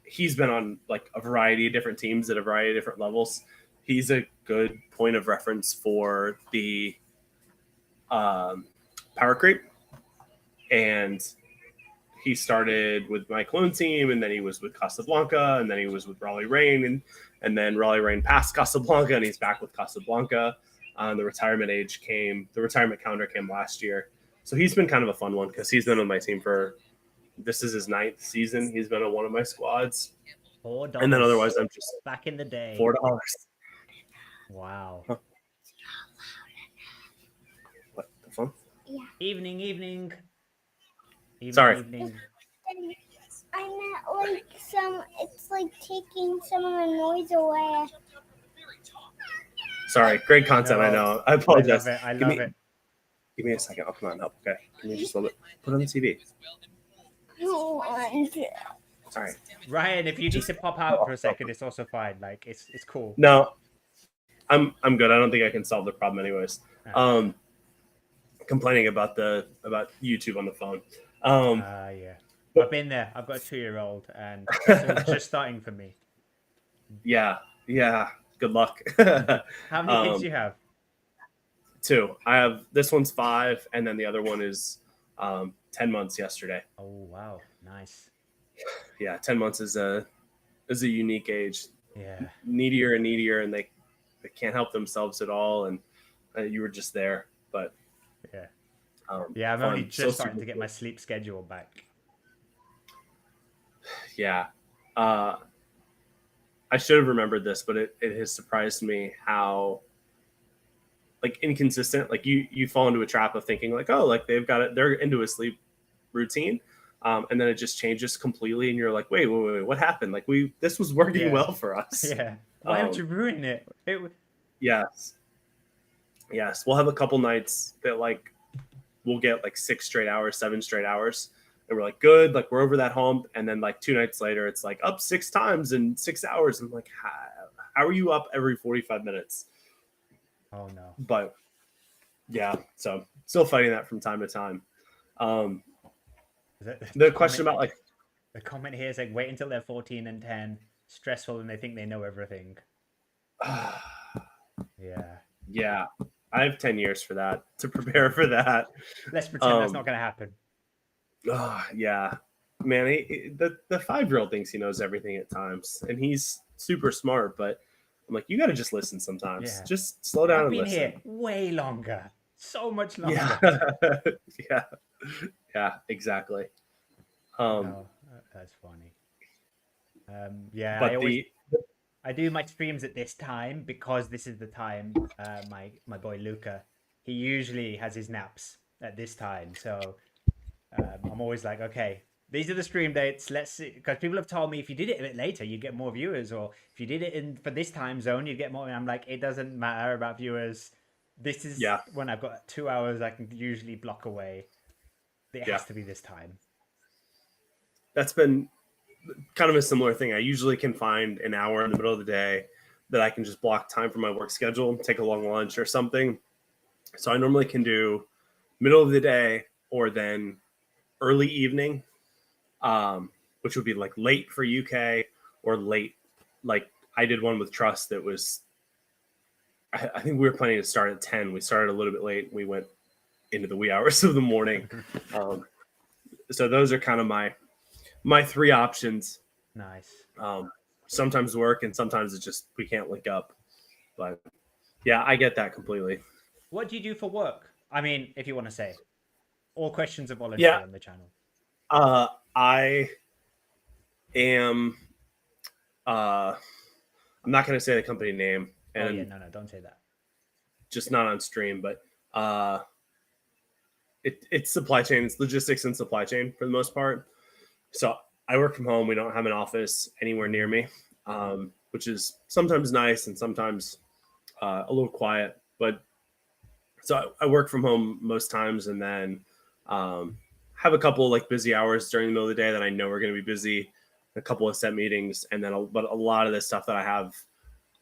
he's been on like a variety of different teams at a variety of different levels. He's a good point of reference for the power creep. And he started with my clone team, and then he was with Casablanca, and then he was with Raleigh Rain, and then Raleigh Rain passed Casablanca, and he's back with Casablanca. The retirement calendar came last year. So he's been kind of a fun one because he's been on my team this is his 9th season. He's been on one of my squads. $4. And then otherwise I'm just back in the day. $4. Wow. Huh. What the fun? Yeah. Evening. Sorry. Evening. I meant like it's like taking some of the noise away. Sorry, great content. No, I know. I apologize. I love it. Give me a second. I'll come out and help. Okay. Give me just a little bit. Put it on the TV. I don't want to. Sorry. Ryan, if you need to pop out for a second, it's also fine. Like it's cool. No, I'm good. I don't think I can solve the problem anyways. Complaining about YouTube on the phone. Yeah. I've been there. I've got a 2-year-old, and it's just starting for me. Yeah. Good luck. How many kids do you have? 2. I have this one's 5, and then the other one is 10 months yesterday. Oh wow, nice. Yeah, 10 months is a unique age. Yeah, needier and needier, and they can't help themselves at all. And you were just there, but yeah, I'm fun. only just starting to get my sleep schedule back. Yeah, I should have remembered this, but it has surprised me how like inconsistent. Like you fall into a trap of thinking like, oh, like they're into a sleep routine. And then it just changes completely, and you're like, wait, what happened? Like this was working well for us. Yeah. Why would you ruin it? Yes. We'll have a couple nights that like we'll get like 6 straight hours, 7 straight hours, and we're like, good, like we're over that hump. And then like 2 nights later, it's like up 6 times in 6 hours. I'm like, how are you up every 45 minutes? Oh no. But yeah, so still fighting that from time to time. The question about like the comment here is like, wait until they're 14 and 10, stressful, and they think they know everything. Yeah, I have 10 years for that, to prepare for that. Let's pretend that's not going to happen. Yeah, man, the 5-year-old thinks he knows everything at times, and he's super smart, but I'm like, you got to just listen sometimes. Yeah. Just slow down I've and been listen. here way longer, so much longer. Yeah, exactly. No, that's funny. But I do my streams at this time because this is the time my boy Luca, he usually has his naps at this time. So I'm always like, okay, these are the stream dates. Let's see, because people have told me if you did it a bit later, you'd get more viewers, or if you did it for this time zone, you'd get more. And I'm like, it doesn't matter about viewers. This is when I've got 2 hours I can usually block away. It has to be this time. That's been kind of a similar thing. I usually can find an hour in the middle of the day that I can just block time for my work schedule, take a long lunch or something. So I normally can do middle of the day or then early evening, which would be like late for UK or late. Like I did one with Trust that was, I think we were planning to start at 10. We started a little bit late. We went into the wee hours of the morning. So those are kind of my 3 options. Nice. Sometimes work and sometimes it's just we can't link up. But yeah, I get that completely. What do you do for work? I mean, if you want to say. All questions are voluntary on the channel. I am I'm not going to say the company name. And no, don't say that. Just not on stream, but it's supply chain. It's logistics and supply chain for the most part. So I work from home. We don't have an office anywhere near me, which is sometimes nice and sometimes a little quiet. But so I work from home most times, and then have a couple like busy hours during the middle of the day that I know we're going to be busy. A couple of set meetings, and then but a lot of the stuff that I have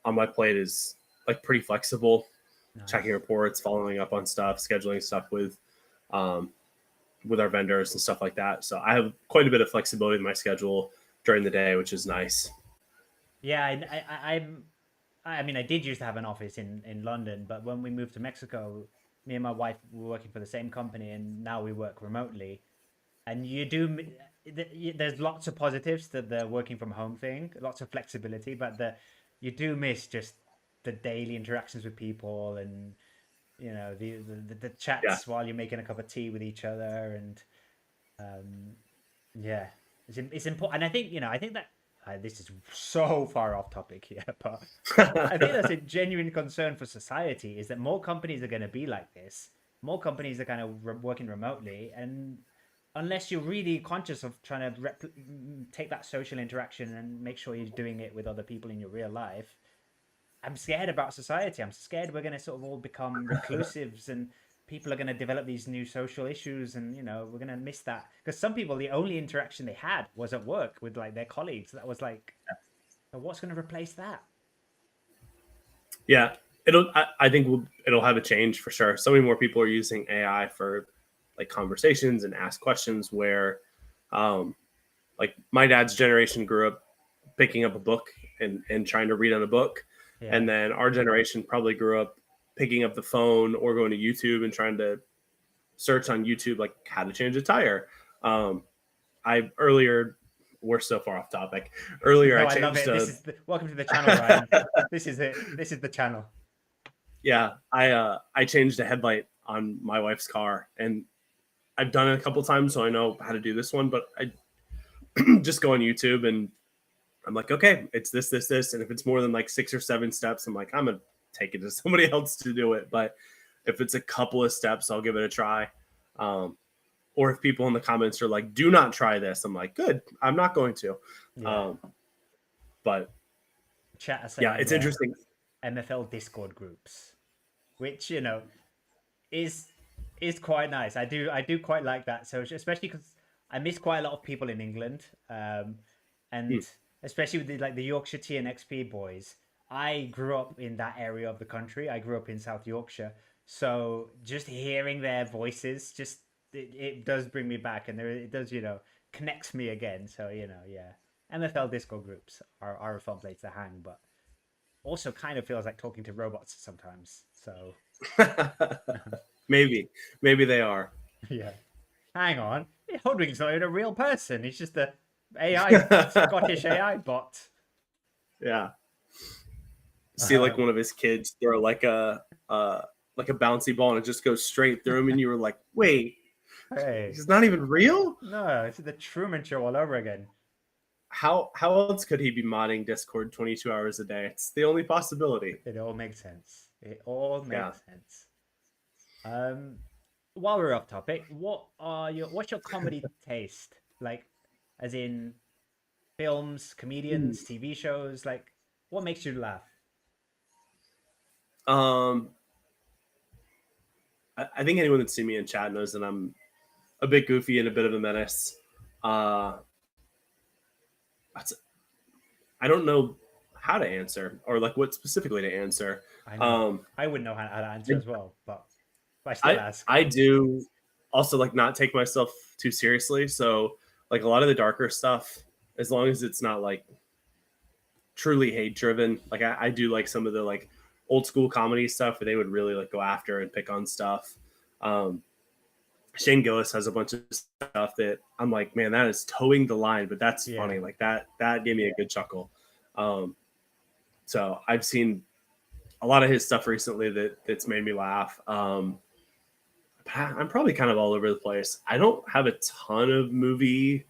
on my plate is like pretty flexible. Nice. Checking reports, following up on stuff, scheduling stuff with our vendors and stuff like that. So I have quite a bit of flexibility in my schedule during the day, which is nice. Yeah, I mean, I did used to have an office in London, but when we moved to Mexico, me and my wife were working for the same company, and now we work remotely. And there's lots of positives to the working from home thing, lots of flexibility, but you do miss just the daily interactions with people, and you know the chats while you're making a cup of tea with each other, and it's important. And I think that this is so far off topic here, but I think that's a genuine concern for society, is that more companies are going to be like this. More companies are kind of working remotely, and unless you're really conscious of trying to take that social interaction and make sure you're doing it with other people in your real life, I'm scared about society. I'm scared we're going to sort of all become reclusives, and people are going to develop these new social issues, and you know, we're going to miss that. Because some people, the only interaction they had was at work with like their colleagues. That was like, what's going to replace that? Yeah, I think it'll have a change for sure. So many more people are using AI for like conversations and ask questions, where like my dad's generation grew up picking up a book and trying to read on a book. Yeah. And then our generation probably grew up picking up the phone or going to YouTube and trying to search on YouTube, like how to change a tire. We're so far off topic. Earlier, I changed. I love it. Welcome to the channel, Ryan. This is it. This is the channel. Yeah, I changed a headlight on my wife's car, and I've done it a couple times, so I know how to do this one. But I just go on YouTube and I'm like, okay, it's this, and if it's more than like 6 or 7 steps, I'm like, I'm gonna take it to somebody else to do it. But if it's a couple of steps, I'll give it a try. or if people in the comments are like, do not try this, I'm like, good, I'm not going to. Yeah. But Chat are saying, it's interesting. MFL Discord groups, which is quite nice. I do quite like that. So especially because I miss quite a lot of people in England, and especially with the Yorkshire T and XP boys. I grew up in that area of the country. I grew up in South Yorkshire, so just hearing their voices, just it does bring me back, and it does connects me again. So MFL Discord groups are a fun place to hang, but also kind of feels like talking to robots sometimes. So maybe they are. yeah. Hang on, Hodwig's not even a real person. He's just a AI Scottish AI bot. Yeah. See, like one of his kids throw like a bouncy ball and it just goes straight through him, and you were like, "Wait, hey, he's not even real?" No, it's the Truman Show all over again. How else could he be modding Discord 22 hours a day? It's the only possibility. It all makes sense. It all makes sense. While we're off topic, what's your comedy taste? Like, as in films, comedians, TV shows, like what makes you laugh? I think anyone that's seen me in chat knows that I'm a bit goofy and a bit of a menace. I don't know how to answer or like what specifically to answer. I know. I wouldn't know how to answer as well, but I still ask. I do also like not take myself too seriously. So like a lot of the darker stuff, as long as it's not like truly hate driven, like I do like some of the like old school comedy stuff where they would really like go after and pick on stuff. Shane Gillis has a bunch of stuff that I'm like, man, that is towing the line, but that's funny. Like that gave me a good chuckle. So I've seen a lot of his stuff recently that's made me laugh. I'm probably kind of all over the place. I don't have a ton of movie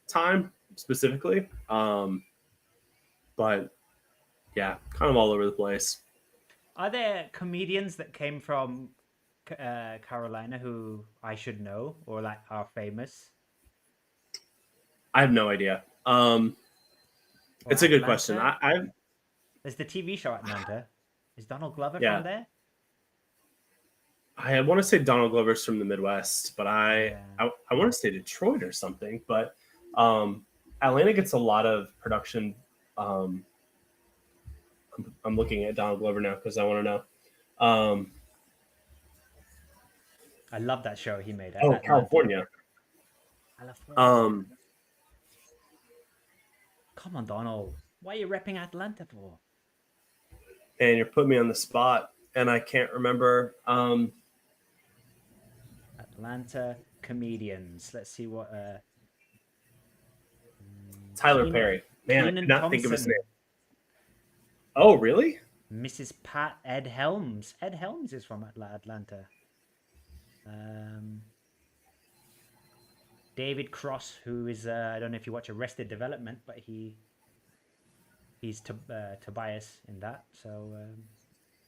time specifically. But yeah, kind of all over the place. Are there comedians that came from Carolina who I should know or like are famous? I have no idea. It's a good question. There's the TV show Atlanta. Is Donald Glover Yeah. from there? I want to say Donald Glover's from the Midwest, but I want to say Detroit or something. But Atlanta gets a lot of production. I'm looking at Donald Glover now because I want to know. I love that show he made. Oh, California. Come on, Donald. Why are you repping Atlanta for? And you're putting me on the spot, and I can't remember. Atlanta comedians. Let's see what. Tyler Perry. Man, Kenan I could not think of his Thompson. name. Oh, really? Mrs. Pat Ed Helms. Ed Helms is from Atlanta. David Cross, who is I don't know if you watch Arrested Development, but he's Tobias in that. So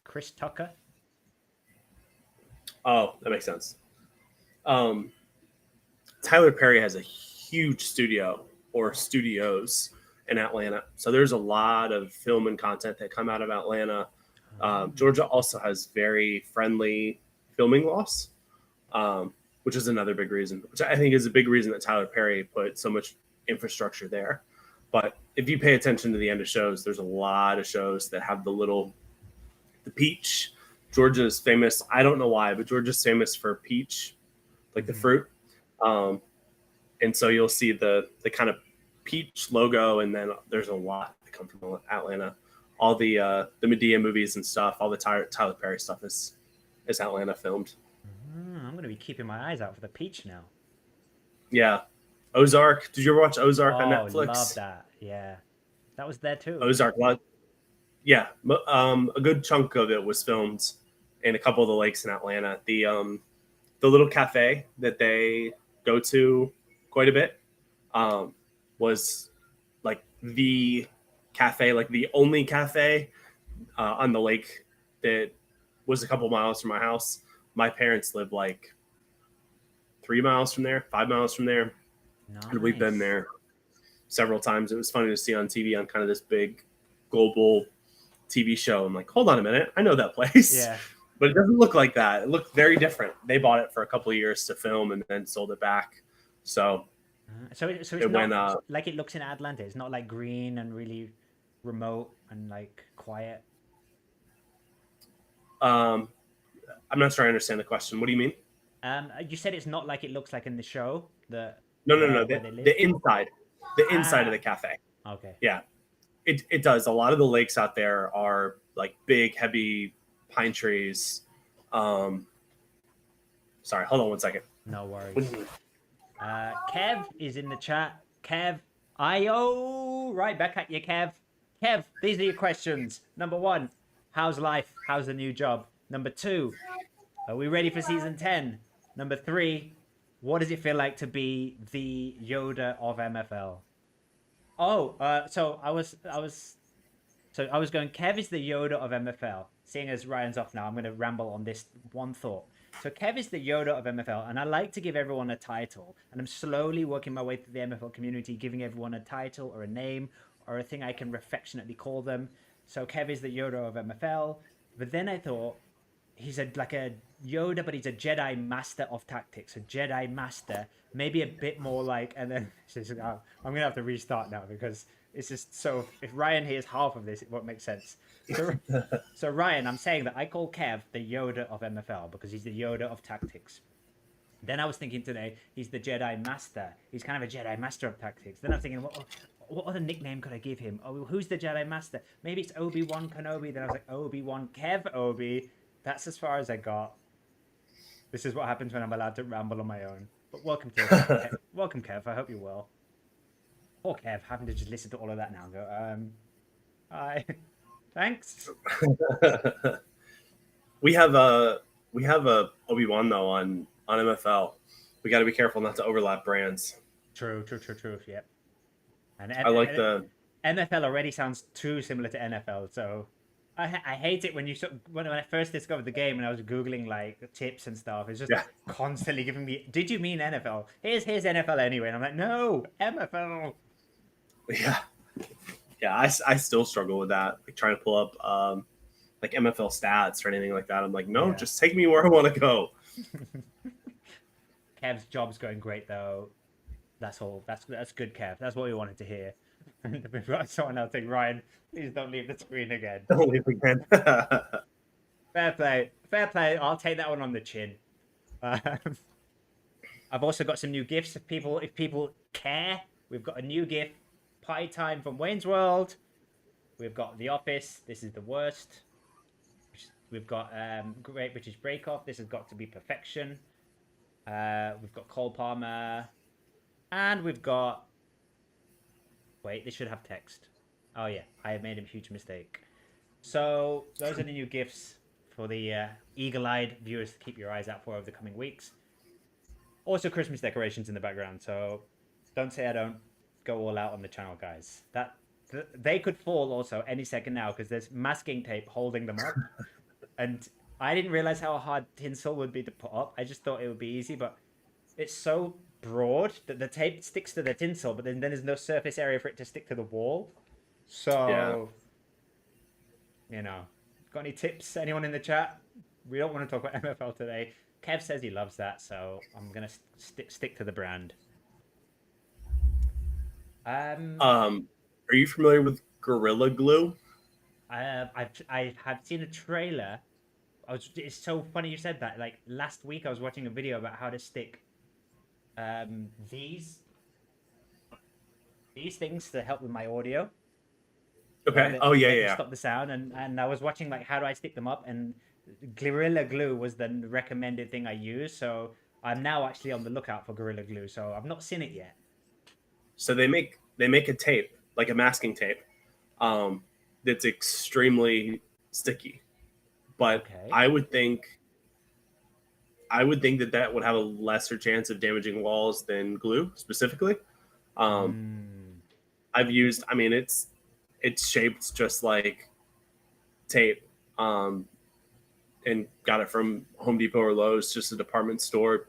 Chris Tucker. Oh, that makes sense. Tyler Perry has a huge studio or studios in Atlanta. So there's a lot of film and content that come out of Atlanta. Georgia also has very friendly filming laws, which is another big reason, which I think is a big reason that Tyler Perry put so much infrastructure there. But if you pay attention to the end of shows, there's a lot of shows that have the peach. Georgia's famous. I don't know why, but Georgia's famous for peach, like the fruit. And so you'll see the kind of peach logo, and then there's a lot that come from Atlanta. All the Medea movies and stuff, all the Tyler Perry stuff is Atlanta filmed. I'm going to be keeping my eyes out for the peach now. Yeah. Ozark. Did you ever watch Ozark on Netflix? Love that. Yeah. That was there too. Ozark. Yeah. A good chunk of it was filmed in a couple of the lakes in Atlanta. The little cafe that they go to quite a bit was like the cafe, like the only cafe on the lake that was a couple miles from my house. My parents live like 3 miles from there, 5 miles from there. Nice. And we've been there several times. It was funny to see on TV on kind of this big global TV show. I'm like, hold on a minute, I know that place. Yeah. But it doesn't look like that. It looked very different. They bought it for a couple of years to film and then sold it back. So it's it not went, like it looks in Atlanta. It's not like green and really remote and like quiet. I'm not sure I understand the question. What do you mean? You said it's not like it looks like in the show. No. Where they live? The inside of the cafe. Okay. Yeah, it does. A lot of the lakes out there are like big, heavy pine trees. Sorry, hold on one second. No worries. Kev is in the chat. Kev, IO, right back at you, Kev. Kev, these are your questions. Number 1, how's life? How's the new job? Number 2, are we ready for season 10? Number 3, what does it feel like to be the Yoda of MFL? So I was going, Kev is the Yoda of MFL. Seeing as Ryan's off now, I'm going to ramble on this one thought. So Kev is the Yoda of MFL, and I like to give everyone a title. And I'm slowly working my way through the MFL community, giving everyone a title or a name or a thing I can affectionately call them. So Kev is the Yoda of MFL. But then I thought, he's like a Yoda, but he's a Jedi Master of Tactics. A Jedi Master, maybe a bit more like, and then I'm going to have to restart now because it's just so, if Ryan hears half of this, it won't make sense. So Ryan, I'm saying that I call Kev the Yoda of MFL because he's the Yoda of Tactics. Then I was thinking today, he's the Jedi Master. He's kind of a Jedi Master of Tactics. Then I'm thinking, what other nickname could I give him? Oh, who's the Jedi Master? Maybe it's Obi-Wan Kenobi. Then I was like, Obi-Wan Kev Obi. That's as far as I got. This is what happens when I'm allowed to ramble on my own. But welcome to Kev. Welcome, Kev. I hope you're well. Poor Kev, having to just listen to all of that now and go, hi. Thanks. we have a Obi-Wan though on MFL. We got to be careful not to overlap brands. True. Yep. And I like the MFL already sounds too similar to NFL, so I hate it when when I first discovered the game and I was googling like tips and stuff. It's just constantly giving me, did you mean NFL? Here's NFL anyway, and I'm like, no, MFL. Yeah, I still struggle with that. Like trying to pull up like MFL stats or anything like that. I'm like, no, just take me where I want to go. Kev's job's going great though. That's all. That's good, Kev. That's what we wanted to hear. We've got someone else saying, Ryan, please don't leave the screen again. Don't leave again. Fair play. I'll take that one on the chin. I've also got some new gifts if people care. We've got a new gift. Pie Time from Wayne's World. We've got The Office. This is the worst. We've got Great British Break Off. This has got to be perfection. We've got Cole Palmer. And we've got... Wait, this should have text. Oh yeah, I have made a huge mistake. So those are the new gifts for the eagle-eyed viewers to keep your eyes out for over the coming weeks. Also Christmas decorations in the background. So don't say I don't go all out on the channel, guys. They could fall also any second now because there's masking tape holding them up. And I didn't realize how hard tinsel would be to put up. I just thought it would be easy, but it's so broad that the tape sticks to the tinsel, but then there's no surface area for it to stick to the wall. So, you know, got any tips? Anyone in the chat? We don't want to talk about MFL today. Kev says he loves that, so I'm gonna stick to the brand. Are you familiar with Gorilla Glue? I have seen a trailer. It's so funny you said that. Like last week, I was watching a video about how to stick these things to help with my audio. Okay. Yeah. Stop the sound, and I was watching like how do I stick them up, and Gorilla Glue was the recommended thing I used. So I'm now actually on the lookout for Gorilla Glue. So I've not seen it yet. So they make a tape, like a masking tape, that's extremely sticky. But I would think that would have a lesser chance of damaging walls than glue specifically. I've used, I mean, it's shaped just like tape, and got it from Home Depot or Lowe's, just a department store.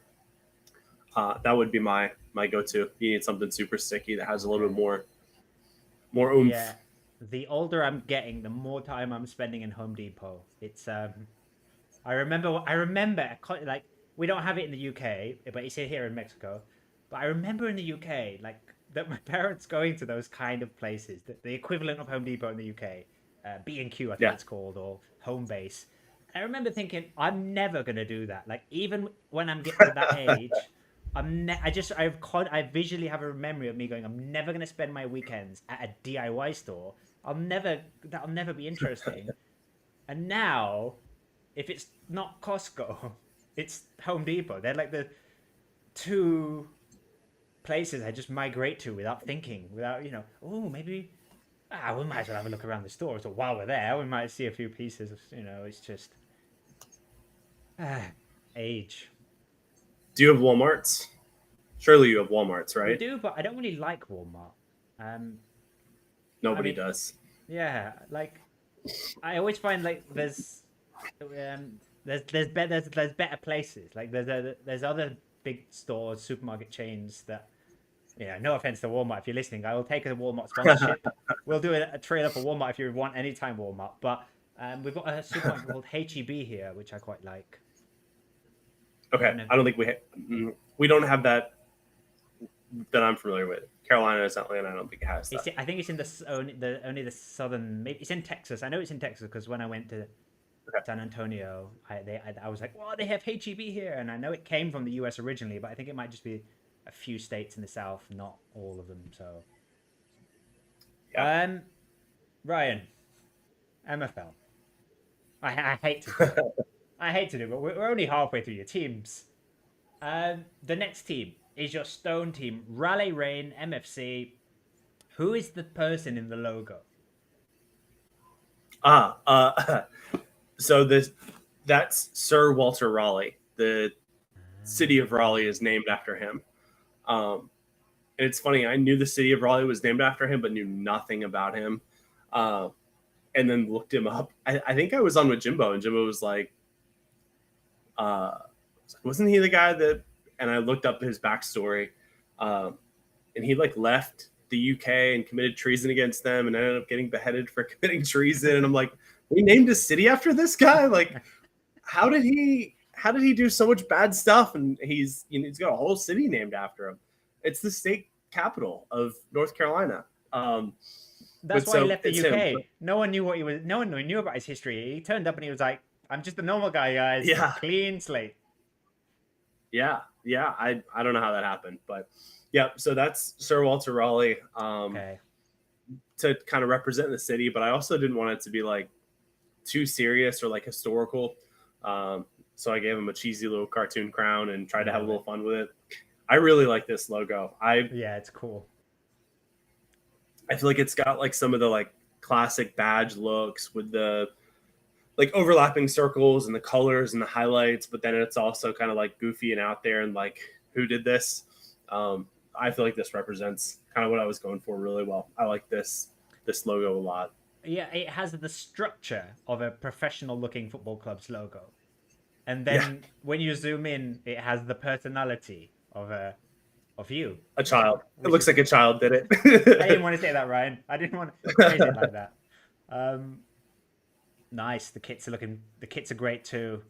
That would be my go-to. You need something super sticky that has a little bit more oomph. Yeah, the older I'm getting, the more time I'm spending in Home Depot. It's I remember like we don't have it in the UK, but it's here in Mexico. But I remember in the UK, like that my parents going to those kind of places, the equivalent of Home Depot in the UK, B&Q, I think Yeah. it's called, or Home Base. I remember thinking, I'm never gonna do that. Like even when I'm getting to that age, I visually have a memory of me going, I'm never gonna spend my weekends at a DIY store. That'll never be interesting. And now, if it's not Costco, it's Home Depot. They're like the two places I just migrate to without thinking, without, oh, maybe, we might as well have a look around the store. So while we're there, we might see a few pieces. It's just age. Do you have Walmarts? Surely you have Walmarts, We right? do, but I don't really like Walmart. Nobody does. Yeah, like I always find like there's better places. Like there's other big stores, supermarket chains that, no offense to Walmart if you're listening, I will take a Walmart sponsorship. We'll do a trailer for Walmart if you want anytime Walmart. But we've got a supermarket called HEB here, which I quite like. Okay, I don't think we don't have that I'm familiar with. Carolina, Atlanta, I don't think it has that. I think it's in only the southern. Maybe it's in Texas. I know it's in Texas because when I went to San Antonio, I was like, "Well, they have HEB here," and I know it came from the US originally, but I think it might just be a few states in the South, not all of them. So, yeah. Ryan, MFL. I hate to do it. I hate to do it, but we're only halfway through your teams. The next team is your Stone team, Raleigh Rain MFC. Who is the person in the logo? So that's Sir Walter Raleigh. The city of Raleigh is named after him. And it's funny, I knew the city of Raleigh was named after him, but knew nothing about him. And then looked him up. I think I was on with Jimbo, and Jimbo was like, wasn't he the guy that? And I looked up his backstory, and he like left the UK and committed treason against them, and ended up getting beheaded for committing treason. And I'm like, we named a city after this guy? Like, how did he do so much bad stuff? And he's got a whole city named after him. It's the state capital of North Carolina. That's why he left the UK. Him. No one knew what he was. No one knew about his history. He turned up and he was like, "I'm just a normal guy, guys. Yeah, clean slate." Yeah. I don't know how that happened, but yeah. So that's Sir Walter Raleigh. Okay. To kind of represent the city, but I also didn't want it to be like too serious or like historical. So I gave him a cheesy little cartoon crown and tried to have a little fun with it. I really like this logo. Yeah, it's cool. I feel like it's got like some of the like classic badge looks with the like overlapping circles and the colors and the highlights, but then it's also kind of like goofy and out there and like, who did this? I feel like this represents kind of what I was going for really well. I like this logo a lot. Yeah, it has the structure of a professional looking football club's logo. And then when you zoom in, it has the personality of you. A child. It looks like a child did it. I didn't want to say that, Ryan. I didn't want to phrase it like that. Nice. The kits are great too.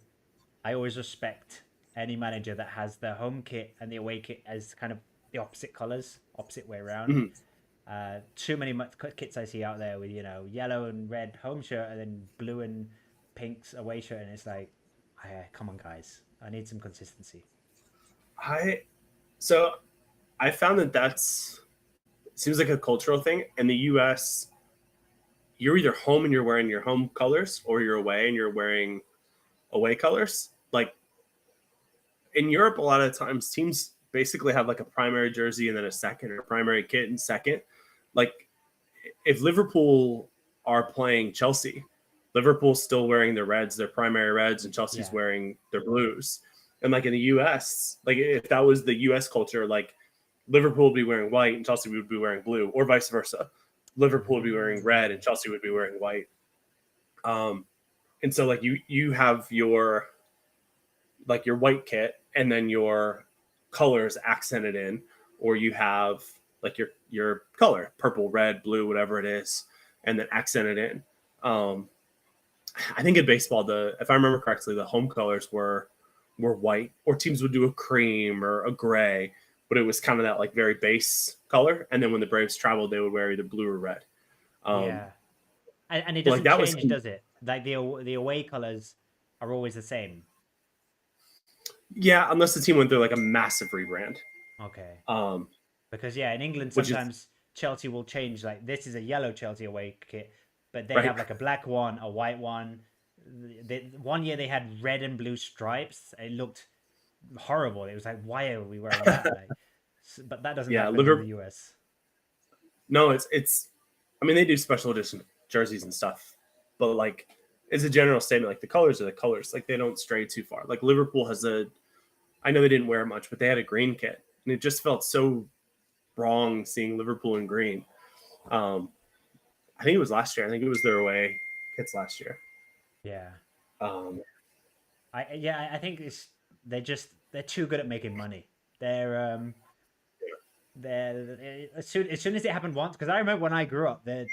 I always respect any manager that has the home kit and the away kit as kind of the opposite colors, opposite way around. Mm-hmm. Too many kits I see out there with yellow and red home shirt and then blue and pink's away shirt, and it's like, come on guys, I need some consistency. I found that seems like a cultural thing. In the US, you're either home and you're wearing your home colors, or you're away and you're wearing away colors. Like in Europe, a lot of times teams basically have like a primary jersey and then a second, or a primary kit and second. Like if Liverpool are playing Chelsea, Liverpool's still wearing their reds, their primary reds, and Chelsea's wearing their blues. And like in the US, like if that was the US culture, like Liverpool would be wearing white and Chelsea would be wearing blue, or vice versa. Liverpool would be wearing red and Chelsea would be wearing white. And so like you have your white kit and then your colors accented in, or you have like your color, purple, red, blue, whatever it is, and then accented in. I think in baseball, if I remember correctly, the home colors were white, or teams would do a cream or a gray, but it was kind of that like very base color. And then when the Braves traveled, they would wear either blue or red. Yeah, and it Like doesn't that was, change, does it? Like the away colors are always the same. yeah, unless the team went through like a massive rebrand. Okay. Um, Because yeah, in England which is sometimes Chelsea will change. Like this is a yellow Chelsea away kit, but they right. have like a black one, a white one. One year they had red and blue stripes. It looked horrible. It was like, why are we wearing that? Like, but that doesn't Yeah, happen in the Liverpool. US. No, it's. I mean, they do special edition jerseys and stuff, but like, it's a general statement. Like the colors are the colors. Like they don't stray too far. Like Liverpool has a. I know they didn't wear it much, but they had a green kit, and it just felt so wrong seeing Liverpool in green. I think it was last year. I think it was their away kits last year. Yeah. Um, I think they're too good at making money. They're as soon as it happened once, because I remember when I grew up, they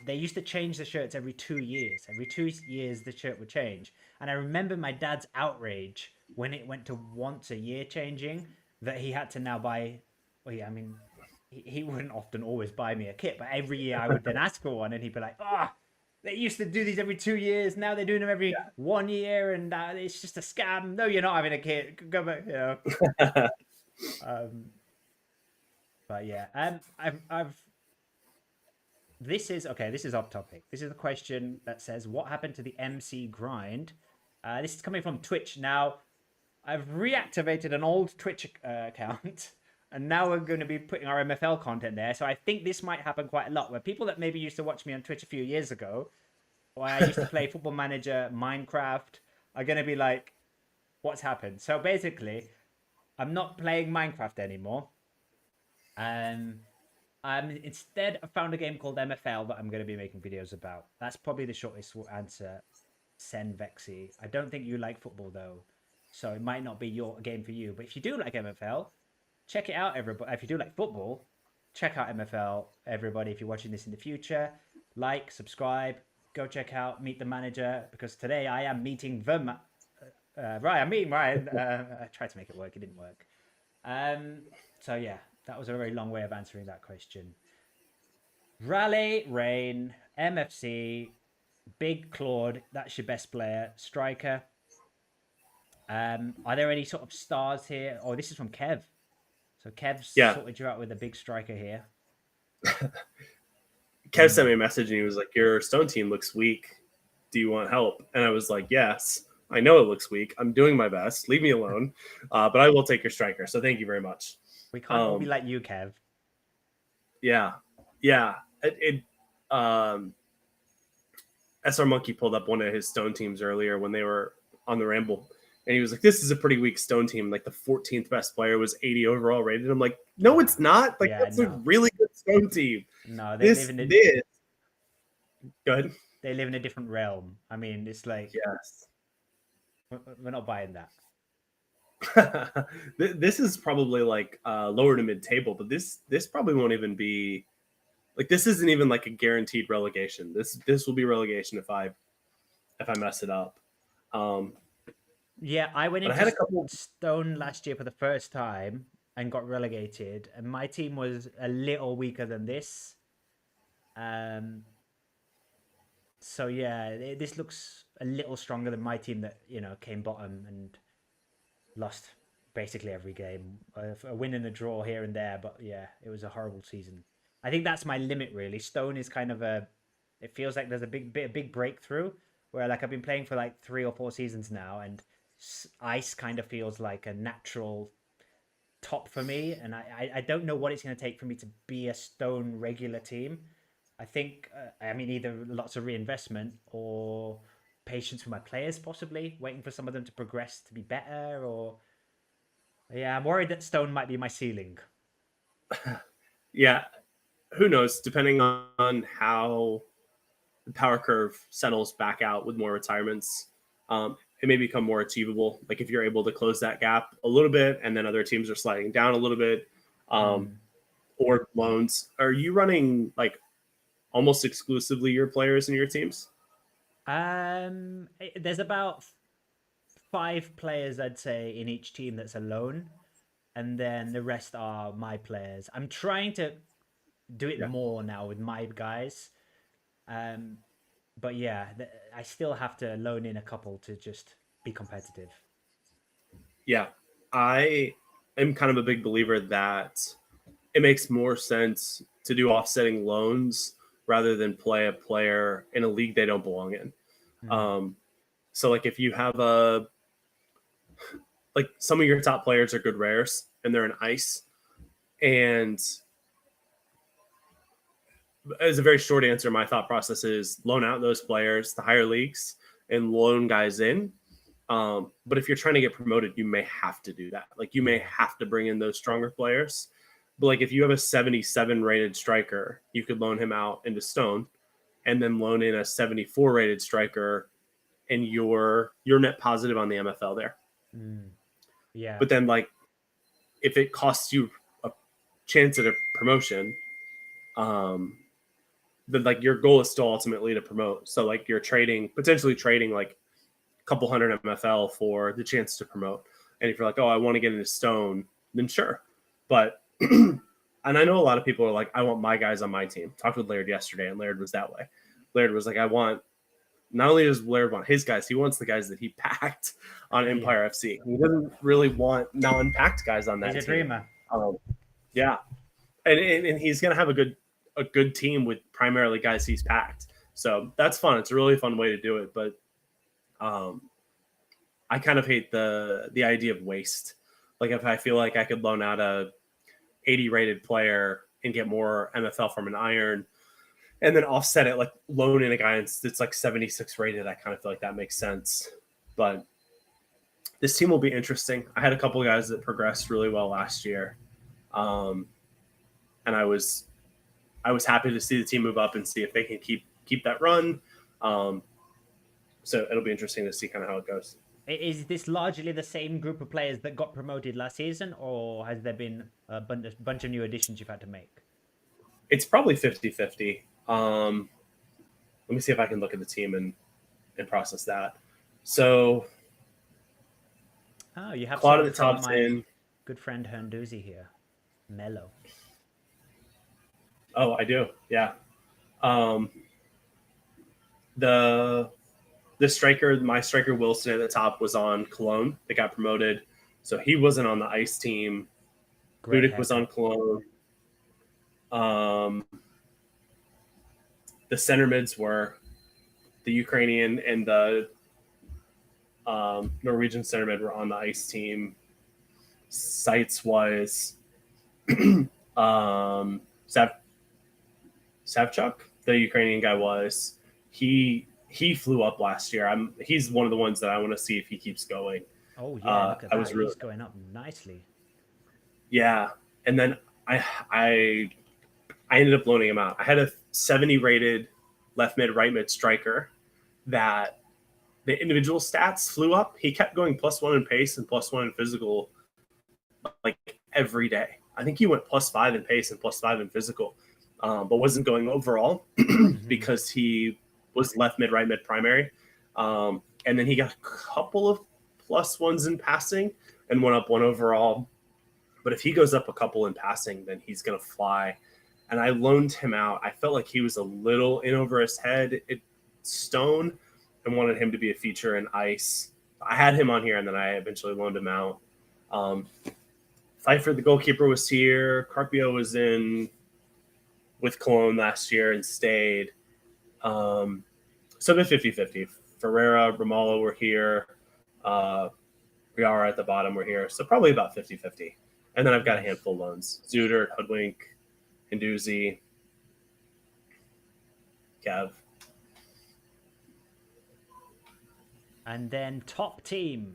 used to change the shirts every 2 years. Every 2 years, the shirt would change, and I remember my dad's outrage when it went to once a year changing. That he had to now buy. Well, yeah, I mean, he wouldn't often always buy me a kit, but every year I would then ask for one, and he'd be like, "Ah, they used to do these every 2 years. Now they're doing them every 1 year, and it's just a scam. No, you're not having a kit. Go back, you know." Um, but yeah, I've this is okay. This is off topic. This is a question that says, "What happened to the MC grind?" This is coming from Twitch. Now, I've reactivated an old Twitch account, and now we're going to be putting our MFL content there. So I think this might happen quite a lot, where people that maybe used to watch me on Twitch a few years ago, or I used to play Football Manager, Minecraft, are going to be like, "What's happened?" So basically, I'm not playing Minecraft anymore. Instead, I found a game called MFL that I'm going to be making videos about. That's probably the shortest answer. Sen Vexy. I don't think you like football though, so it might not be your game for you. But if you do like MFL, check it out, everybody. If you do like football, check out MFL, everybody. If you're watching this in the future, like, subscribe, go check out Meet the Manager, because today I am meeting Ryan. I'm meeting Ryan. I tried to make it work. It didn't work. So yeah, that was a very long way of answering that question. Raleigh, Rain, MFC, Big Claude, that's your best player. Striker. Are there any sort of stars here? Oh, this is from Kev. So Kev's sorted you out with a big striker here. Kev sent me a message and he was like, "Your stone team looks weak. Do you want help?" And I was like, "Yes, I know it looks weak. I'm doing my best. Leave me alone. But I will take your striker. So thank you very much." We can't all be like you, Kev. Yeah. SR Monkey pulled up one of his stone teams earlier when they were on the ramble, and he was like, "This is a pretty weak stone team. Like the 14th best player was 80 overall rated." I'm like, "No, it's not. Like that's a really good stone team." No, they live in a Go ahead. They live in a different realm. I mean, it's like, yes, we're not buying that. This is probably like lower to mid table, but this probably won't even be like, this isn't even like a guaranteed relegation. This will be relegation if I mess it up. Yeah, I went into Stone last year for the first time and got relegated, and my team was a little weaker than this. So yeah, this looks a little stronger than my team that, came bottom and lost basically every game. A win and a draw here and there, but yeah, it was a horrible season. I think that's my limit really. Stone is kind of it feels like there's a big breakthrough where like I've been playing for like 3 or 4 seasons now, and Ice kind of feels like a natural top for me, and I don't know what it's going to take for me to be a Stone regular team. I think, either lots of reinvestment or patience for my players, possibly waiting for some of them to progress to be better. Or yeah, I'm worried that Stone might be my ceiling. Yeah, who knows? Depending on how the power curve settles back out with more retirements. it may become more achievable. Like if you're able to close that gap a little bit, and then other teams are sliding down a little bit, or loans. Are you running like almost exclusively your players in your teams? There's about 5 players, I'd say, in each team that's a loan, and then the rest are my players. I'm trying to do it more now with my guys. But yeah, I still have to loan in a couple to just be competitive. Yeah, I am kind of a big believer that it makes more sense to do offsetting loans rather than play a player in a league they don't belong in. So like if you have like some of your top players are good rares and they're in ice, and as a very short answer, my thought process is loan out those players to higher leagues and loan guys in. But if you're trying to get promoted, you may have to do that. Like you may have to bring in those stronger players. But like if you have a 77 rated striker, you could loan him out into Stone and then loan in a 74 rated striker, and you're net positive on the MFL there. Yeah. But then like if it costs you a chance at a promotion, then like your goal is still ultimately to promote. So like you're potentially trading like a couple hundred MFL for the chance to promote. And if you're like, oh, I want to get into Stone, then sure. But and I know a lot of people are like, I want my guys on my team. Talked with Laird yesterday, and Laird was that way. Laird was like, not only does Laird want his guys, he wants the guys that he packed on Empire FC. He doesn't really want non-packed guys on that team. He's a dreamer. Yeah. And he's going to have a good team with primarily guys he's packed. So that's fun. It's a really fun way to do it. But I kind of hate the idea of waste. Like if I feel like I could loan out a 80 rated player and get more MFL from an iron, and then offset it, like loan in a guy that's like 76 rated, I kind of feel like that makes sense. But this team will be interesting. I had a couple of guys that progressed really well last year. And I was happy to see the team move up and see if they can keep that run. So it'll be interesting to see kind of how it goes. Is this largely the same group of players that got promoted last season, or has there been a bunch of new additions you've had to make? It's probably 50-50. Let me see if I can look at the team and process that. So, you have a lot of the from top my 10. Good friend Hernduzi here, Mello. Oh, I do. Yeah. The striker, my striker Wilson at the top was on Cologne. They got promoted, so he wasn't on the ice team. Budik was on Cologne. The center mids were the Ukrainian and the Norwegian center mid were on the ice team. Sites was Savchuk, the Ukrainian guy was. He flew up last year. He's one of the ones that I want to see if he keeps going. Oh yeah, look at that. He's going up nicely. Yeah, and then I ended up loaning him out. I had a 70 rated left mid, right mid striker that the individual stats flew up. He kept going +1 in pace and +1 in physical like every day. I think he went +5 in pace and +5 in physical, but wasn't going overall because he was left mid, right mid primary. And then he got a couple of +1s in passing and went up 1 overall. But if he goes up a couple in passing, then he's going to fly. And I loaned him out. I felt like he was a little in over his head at Stone and wanted him to be a feature in ice. I had him on here, and then I eventually loaned him out. Pfeiffer, the goalkeeper, was here. Carpio was in with Cologne last year and stayed. So the 50-50. Ferreira, Ramallo were here. Riara at the bottom were here. So probably about 50-50. And then I've got a handful of loans. Zuder, Hoodwink, Hinduzi, Kev. And then top team.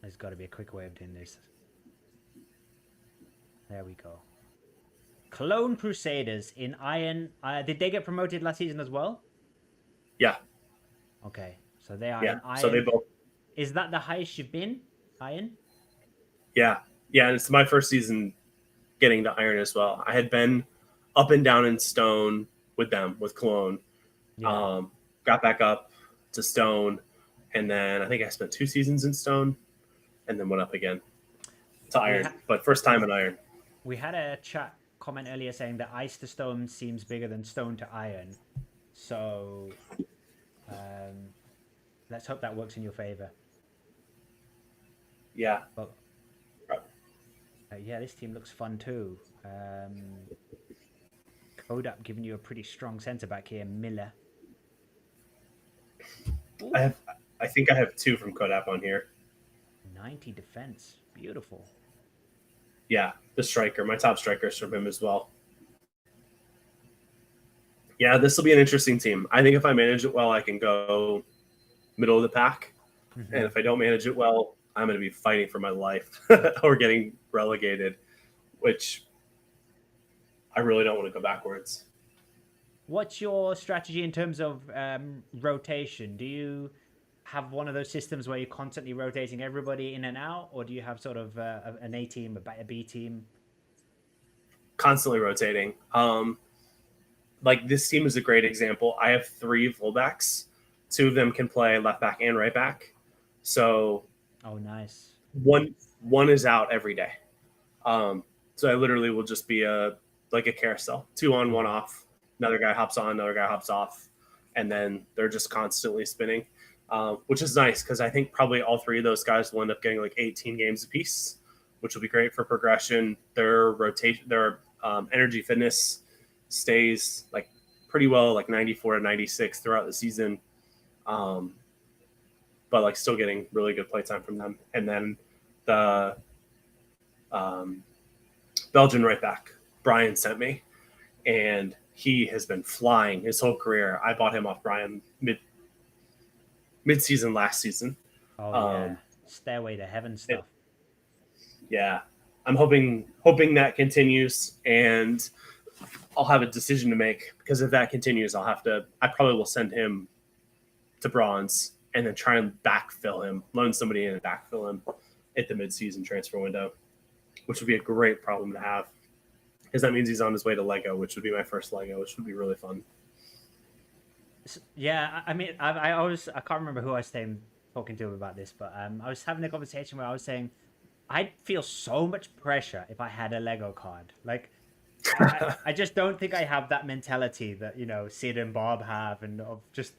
There's got to be a quick way of doing this. There we go. Cologne Crusaders in Iron. Did they get promoted last season as well? Yeah. Okay. So they are Yeah. in iron. So they both. Is that the highest you've been? Iron? Yeah. Yeah. And it's my first season getting to iron as well. I had been up and down in stone with them, with Cologne. Yeah. Got back up to stone. And then I think I spent 2 seasons in stone and then went up again to iron. But first time in iron. We had a chat comment earlier saying that ice to stone seems bigger than stone to iron. So let's hope that works in your favor. Yeah. But yeah, this team looks fun too. Kodap giving you a pretty strong centre back here, Miller. I think I have 2 from Kodap on here. 90 defense. Beautiful. Yeah, the striker. My top striker is from him as well. Yeah, this will be an interesting team. I think if I manage it well, I can go middle of the pack. Mm-hmm. And if I don't manage it well, I'm going to be fighting for my life or getting relegated, which I really don't want to go backwards. What's your strategy in terms of rotation? Do you have one of those systems where you're constantly rotating everybody in and out, or do you have sort of an A team, a B team? Constantly rotating. Like this team is a great example. I have 3 fullbacks. 2 of them can play left back and right back. So, oh, nice. One is out every day. So I literally will just be like a carousel, 2 on, 1 off. Another guy hops on, another guy hops off, and then they're just constantly spinning, which is nice because I think probably all 3 of those guys will end up getting like 18 games apiece, which will be great for progression. Their rotation, their energy fitness stays like pretty well, like 94 to 96 throughout the season, but like still getting really good play time from them. And then the Belgian right back, Brian sent me, and he has been flying his whole career. I bought him off Brian mid-season last season. Oh yeah, Stairway to Heaven stuff. Yeah, I'm hoping that continues, and I'll have a decision to make because if that continues, I probably will send him to bronze and then try and backfill him, loan somebody in and backfill him at the mid-season transfer window, which would be a great problem to have. Because that means he's on his way to Lego, which would be my first Lego, which would be really fun. Yeah, I mean, I can't remember who I was talking to about this, but I was having a conversation where I was saying I'd feel so much pressure if I had a Lego card. Like, I just don't think I have that mentality that, you know, Sid and Bob have, and of just,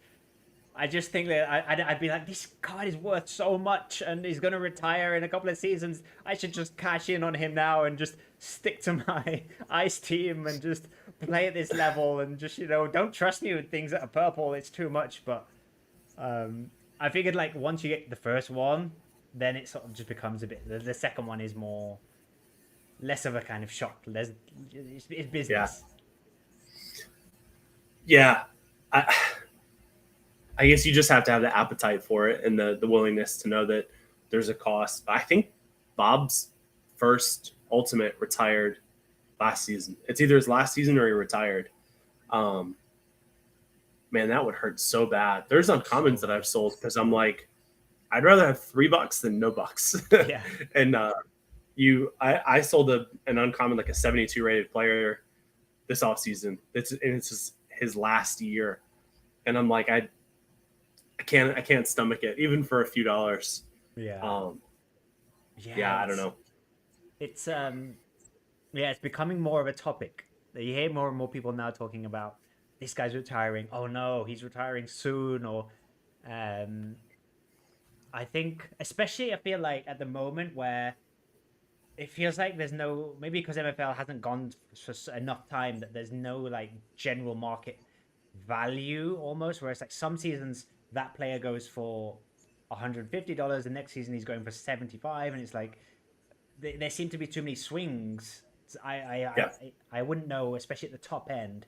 I just think that I'd be like, this card is worth so much and he's going to retire in a couple of seasons. I should just cash in on him now and just stick to my ice team and just play at this level and just, you know, don't trust me with things that are purple. It's too much. But I figured like once you get the first one, then it sort of just becomes a bit, the second one is less of a kind of shock. It's business. Yeah. I guess you just have to have the appetite for it and the willingness to know that there's a cost. I think Bob's first Ultimate retired last season. It's either his last season or he retired. Man, that would hurt so bad. There's uncommons that I've sold because I'm like, I'd rather have $3 than no bucks. Yeah. And I sold an uncommon, like a 72 rated player this offseason. It's his last year. And I'm like, I can't stomach it, even for a few dollars. Yeah. Yeah, I don't know. It's it's becoming more of a topic. You hear more and more people now talking about this guy's retiring. Oh no, he's retiring soon. Or I think, especially I feel like at the moment where it feels like there's no, maybe because MFL hasn't gone for enough time that there's no like general market value almost, whereas like some seasons that player goes for $150, the next season he's going for 75, and it's like there seem to be too many swings. I wouldn't know, especially at the top end.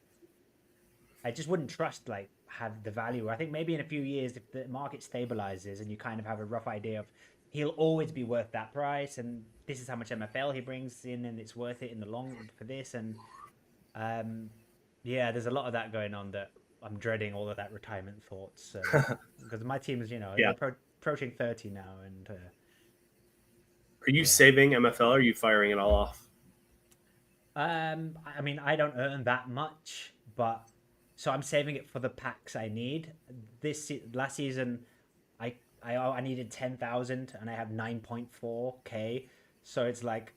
I just wouldn't trust like have the value. I think maybe in a few years, if the market stabilizes and you kind of have a rough idea of he'll always be worth that price, and this is how much MFL he brings in, and it's worth it in the long for this. And there's a lot of that going on that I'm dreading all of that retirement thoughts. So because my team is, Yeah. they're approaching 30 now, and Are you yeah. saving MFL? Or are you firing it all off? I mean, I don't earn that much, but so I'm saving it for the packs I need. Last season, I needed 10,000 and I have 9.4k. So it's like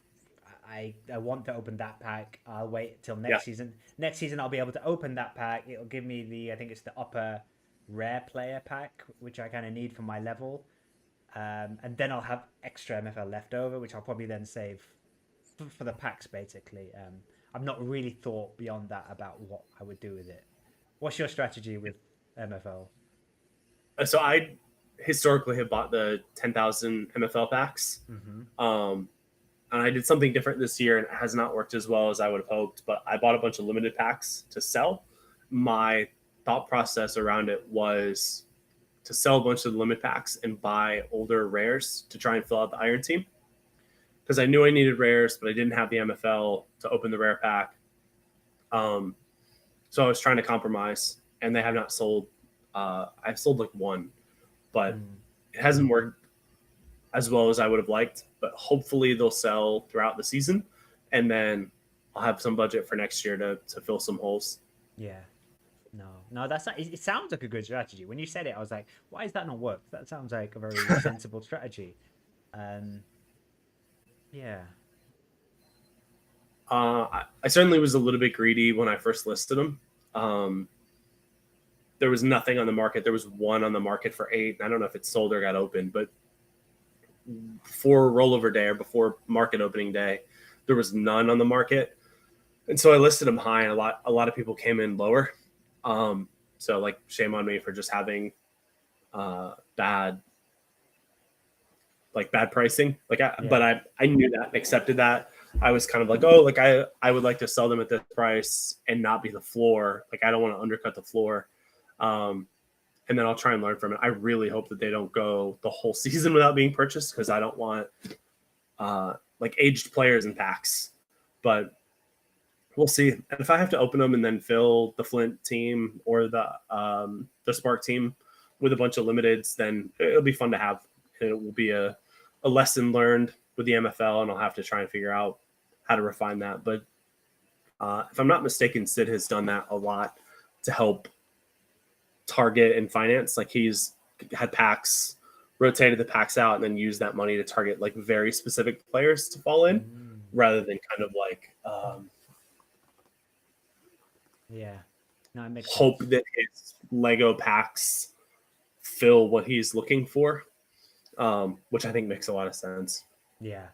I want to open that pack. I'll wait till Yeah. next season. Next season I'll be able to open that pack. It'll give me I think it's the upper rare player pack, which I kind of need for my level. And then I'll have extra MFL left over, which I'll probably then save for the packs basically. I've not really thought beyond that about what I would do with it. What's your strategy with MFL? So I historically have bought the 10,000 MFL packs. Mm-hmm. And I did something different this year, and it has not worked as well as I would have hoped. But I bought a bunch of limited packs to sell. My thought process around it was to sell a bunch of the limit packs and buy older rares to try and fill out the Iron Team. Because I knew I needed rares, but I didn't have the MFL to open the rare pack. So I was trying to compromise, and they have not sold. I've sold like one, but it hasn't worked as well as I would have liked. But hopefully they'll sell throughout the season, and then I'll have some budget for next year to fill some holes. Yeah. No, that's not, it sounds like a good strategy. When you said it, I was like, why is that not work? That sounds like a very sensible strategy. Yeah. I certainly was a little bit greedy when I first listed them. There was nothing on the market. There was one on the market for 8. I don't know if it sold or got opened, but before rollover day or before market opening day, there was none on the market. And so I listed them high, and a lot of people came in lower. So like, shame on me for just having bad pricing. But I knew that and accepted that. I was kind of like, oh, like I would like to sell them at this price and not be the floor. Like, I don't want to undercut the floor. And then I'll try and learn from it. I really hope that they don't go the whole season without being purchased, because I don't want like aged players in packs. But we'll see. And if I have to open them and then fill the Flint team or the Spark team with a bunch of limiteds, then it'll be fun to have. And it will be a lesson learned with the MFL, and I'll have to try and figure out how to refine that. But if I'm not mistaken, Sid has done that a lot to help target and finance. Like, he's had packs, rotated the packs out, and then used that money to target like very specific players to fall in, rather than kind of like no, it makes hope sense. that his Lego packs fill what he's looking for, which I think makes a lot of sense. Yeah,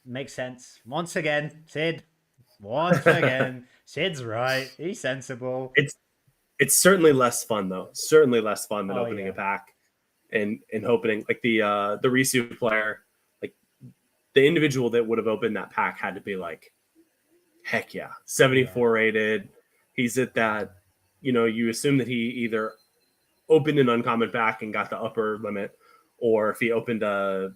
makes sense. Once again, Sid. Once again, Sid's right. He's sensible. It's certainly less fun though. Certainly less fun than opening a pack and opening like the Risu player. Like, the individual that would have opened that pack had to be like, heck yeah, 74 rated. He's at that, you assume that he either opened an uncommon pack and got the upper limit, or if he opened a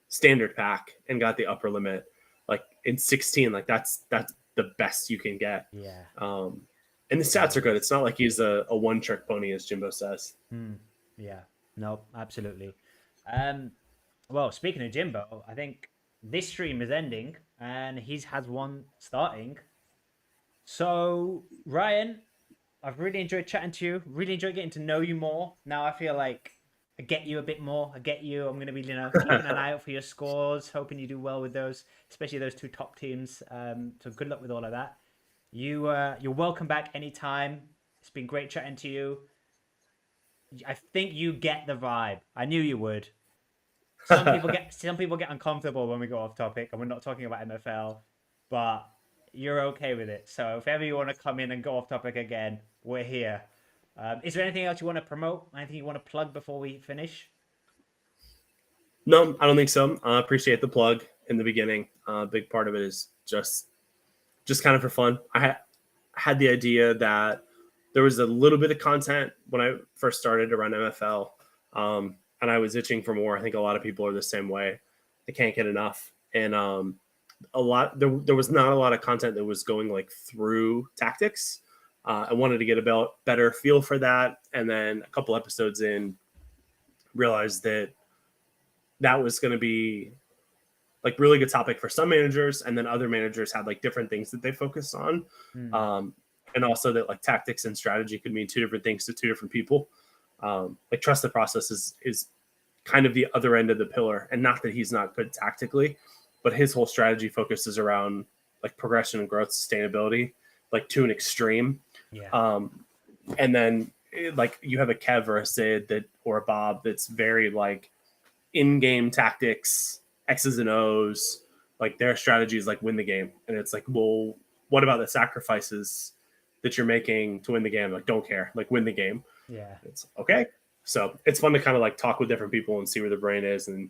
standard pack and got the upper limit, like in 16, like that's the best you can get. And the stats are good. It's not like he's a one trick pony, as Jimbo says. No, absolutely. Well, speaking of Jimbo, I think this stream is ending and he has one starting. So, Ryan, I've really enjoyed chatting to you. Really enjoyed getting to know you more. Now I feel like I get you a bit more. I get you. I'm going to be, keeping an eye out for your scores, hoping you do well with those, especially those 2 top teams. So good luck with all of that. You're welcome back anytime. It's been great chatting to you. I think you get the vibe. I knew you would. Some people get uncomfortable when we go off topic and we're not talking about MFL, but you're okay with it. So if ever you want to come in and go off topic again, we're here. Is there anything else you want to promote? Anything you want to plug before we finish? No, I don't think so. I appreciate the plug in the beginning. A big part of it is just kind of for fun. I had the idea that there was a little bit of content when I first started around MFL, and I was itching for more. I think a lot of people are the same way. They can't get enough. And there was not a lot of content that was going like through tactics, I wanted to get a better feel for that. And then a couple episodes in, realized that was going to be like really good topic for some managers, and then other managers had like different things that they focus on. And also that like tactics and strategy could mean two different things to two different people. Like trust the process is kind of the other end of the pillar, and not that he's not good tactically, but his whole strategy focuses around like progression and growth, sustainability, like to an extreme. And then like you have a Kev or a Sid or a Bob that's very like in-game tactics, X's and O's, like their strategy is like win the game. And it's like, well, what about the sacrifices that you're making to win the game? Like, don't care, like win the game. Yeah. It's okay. So it's fun to kind of like talk with different people and see where the brain is. And,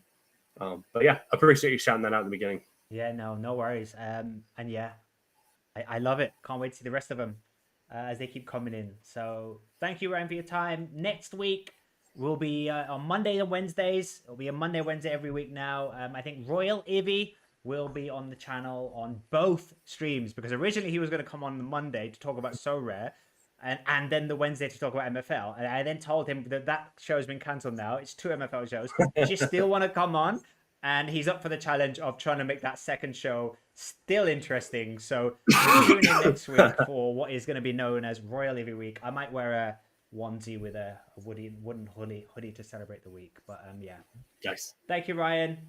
but yeah, I appreciate you shouting that out in the beginning. Yeah, no worries. And yeah, I love it. Can't wait to see the rest of them as they keep coming in. So thank you, Ryan, for your time. Next week will be on Mondays and Wednesdays. It'll be a Monday, Wednesday every week now. I think Royal Ivy will be on the channel on both streams, because originally he was going to come on the Monday to talk about So Rare, and then the Wednesday to talk about MFL. And I then told him that show's been cancelled now. It's 2 MFL shows. Does you still want to come on? And he's up for the challenge of trying to make that second show still interesting. So tune in next week for what is going to be known as Royal Ivy Week. I might wear a onesie with a wooden hoodie to celebrate the week. But yeah. Nice. Thank you, Ryan.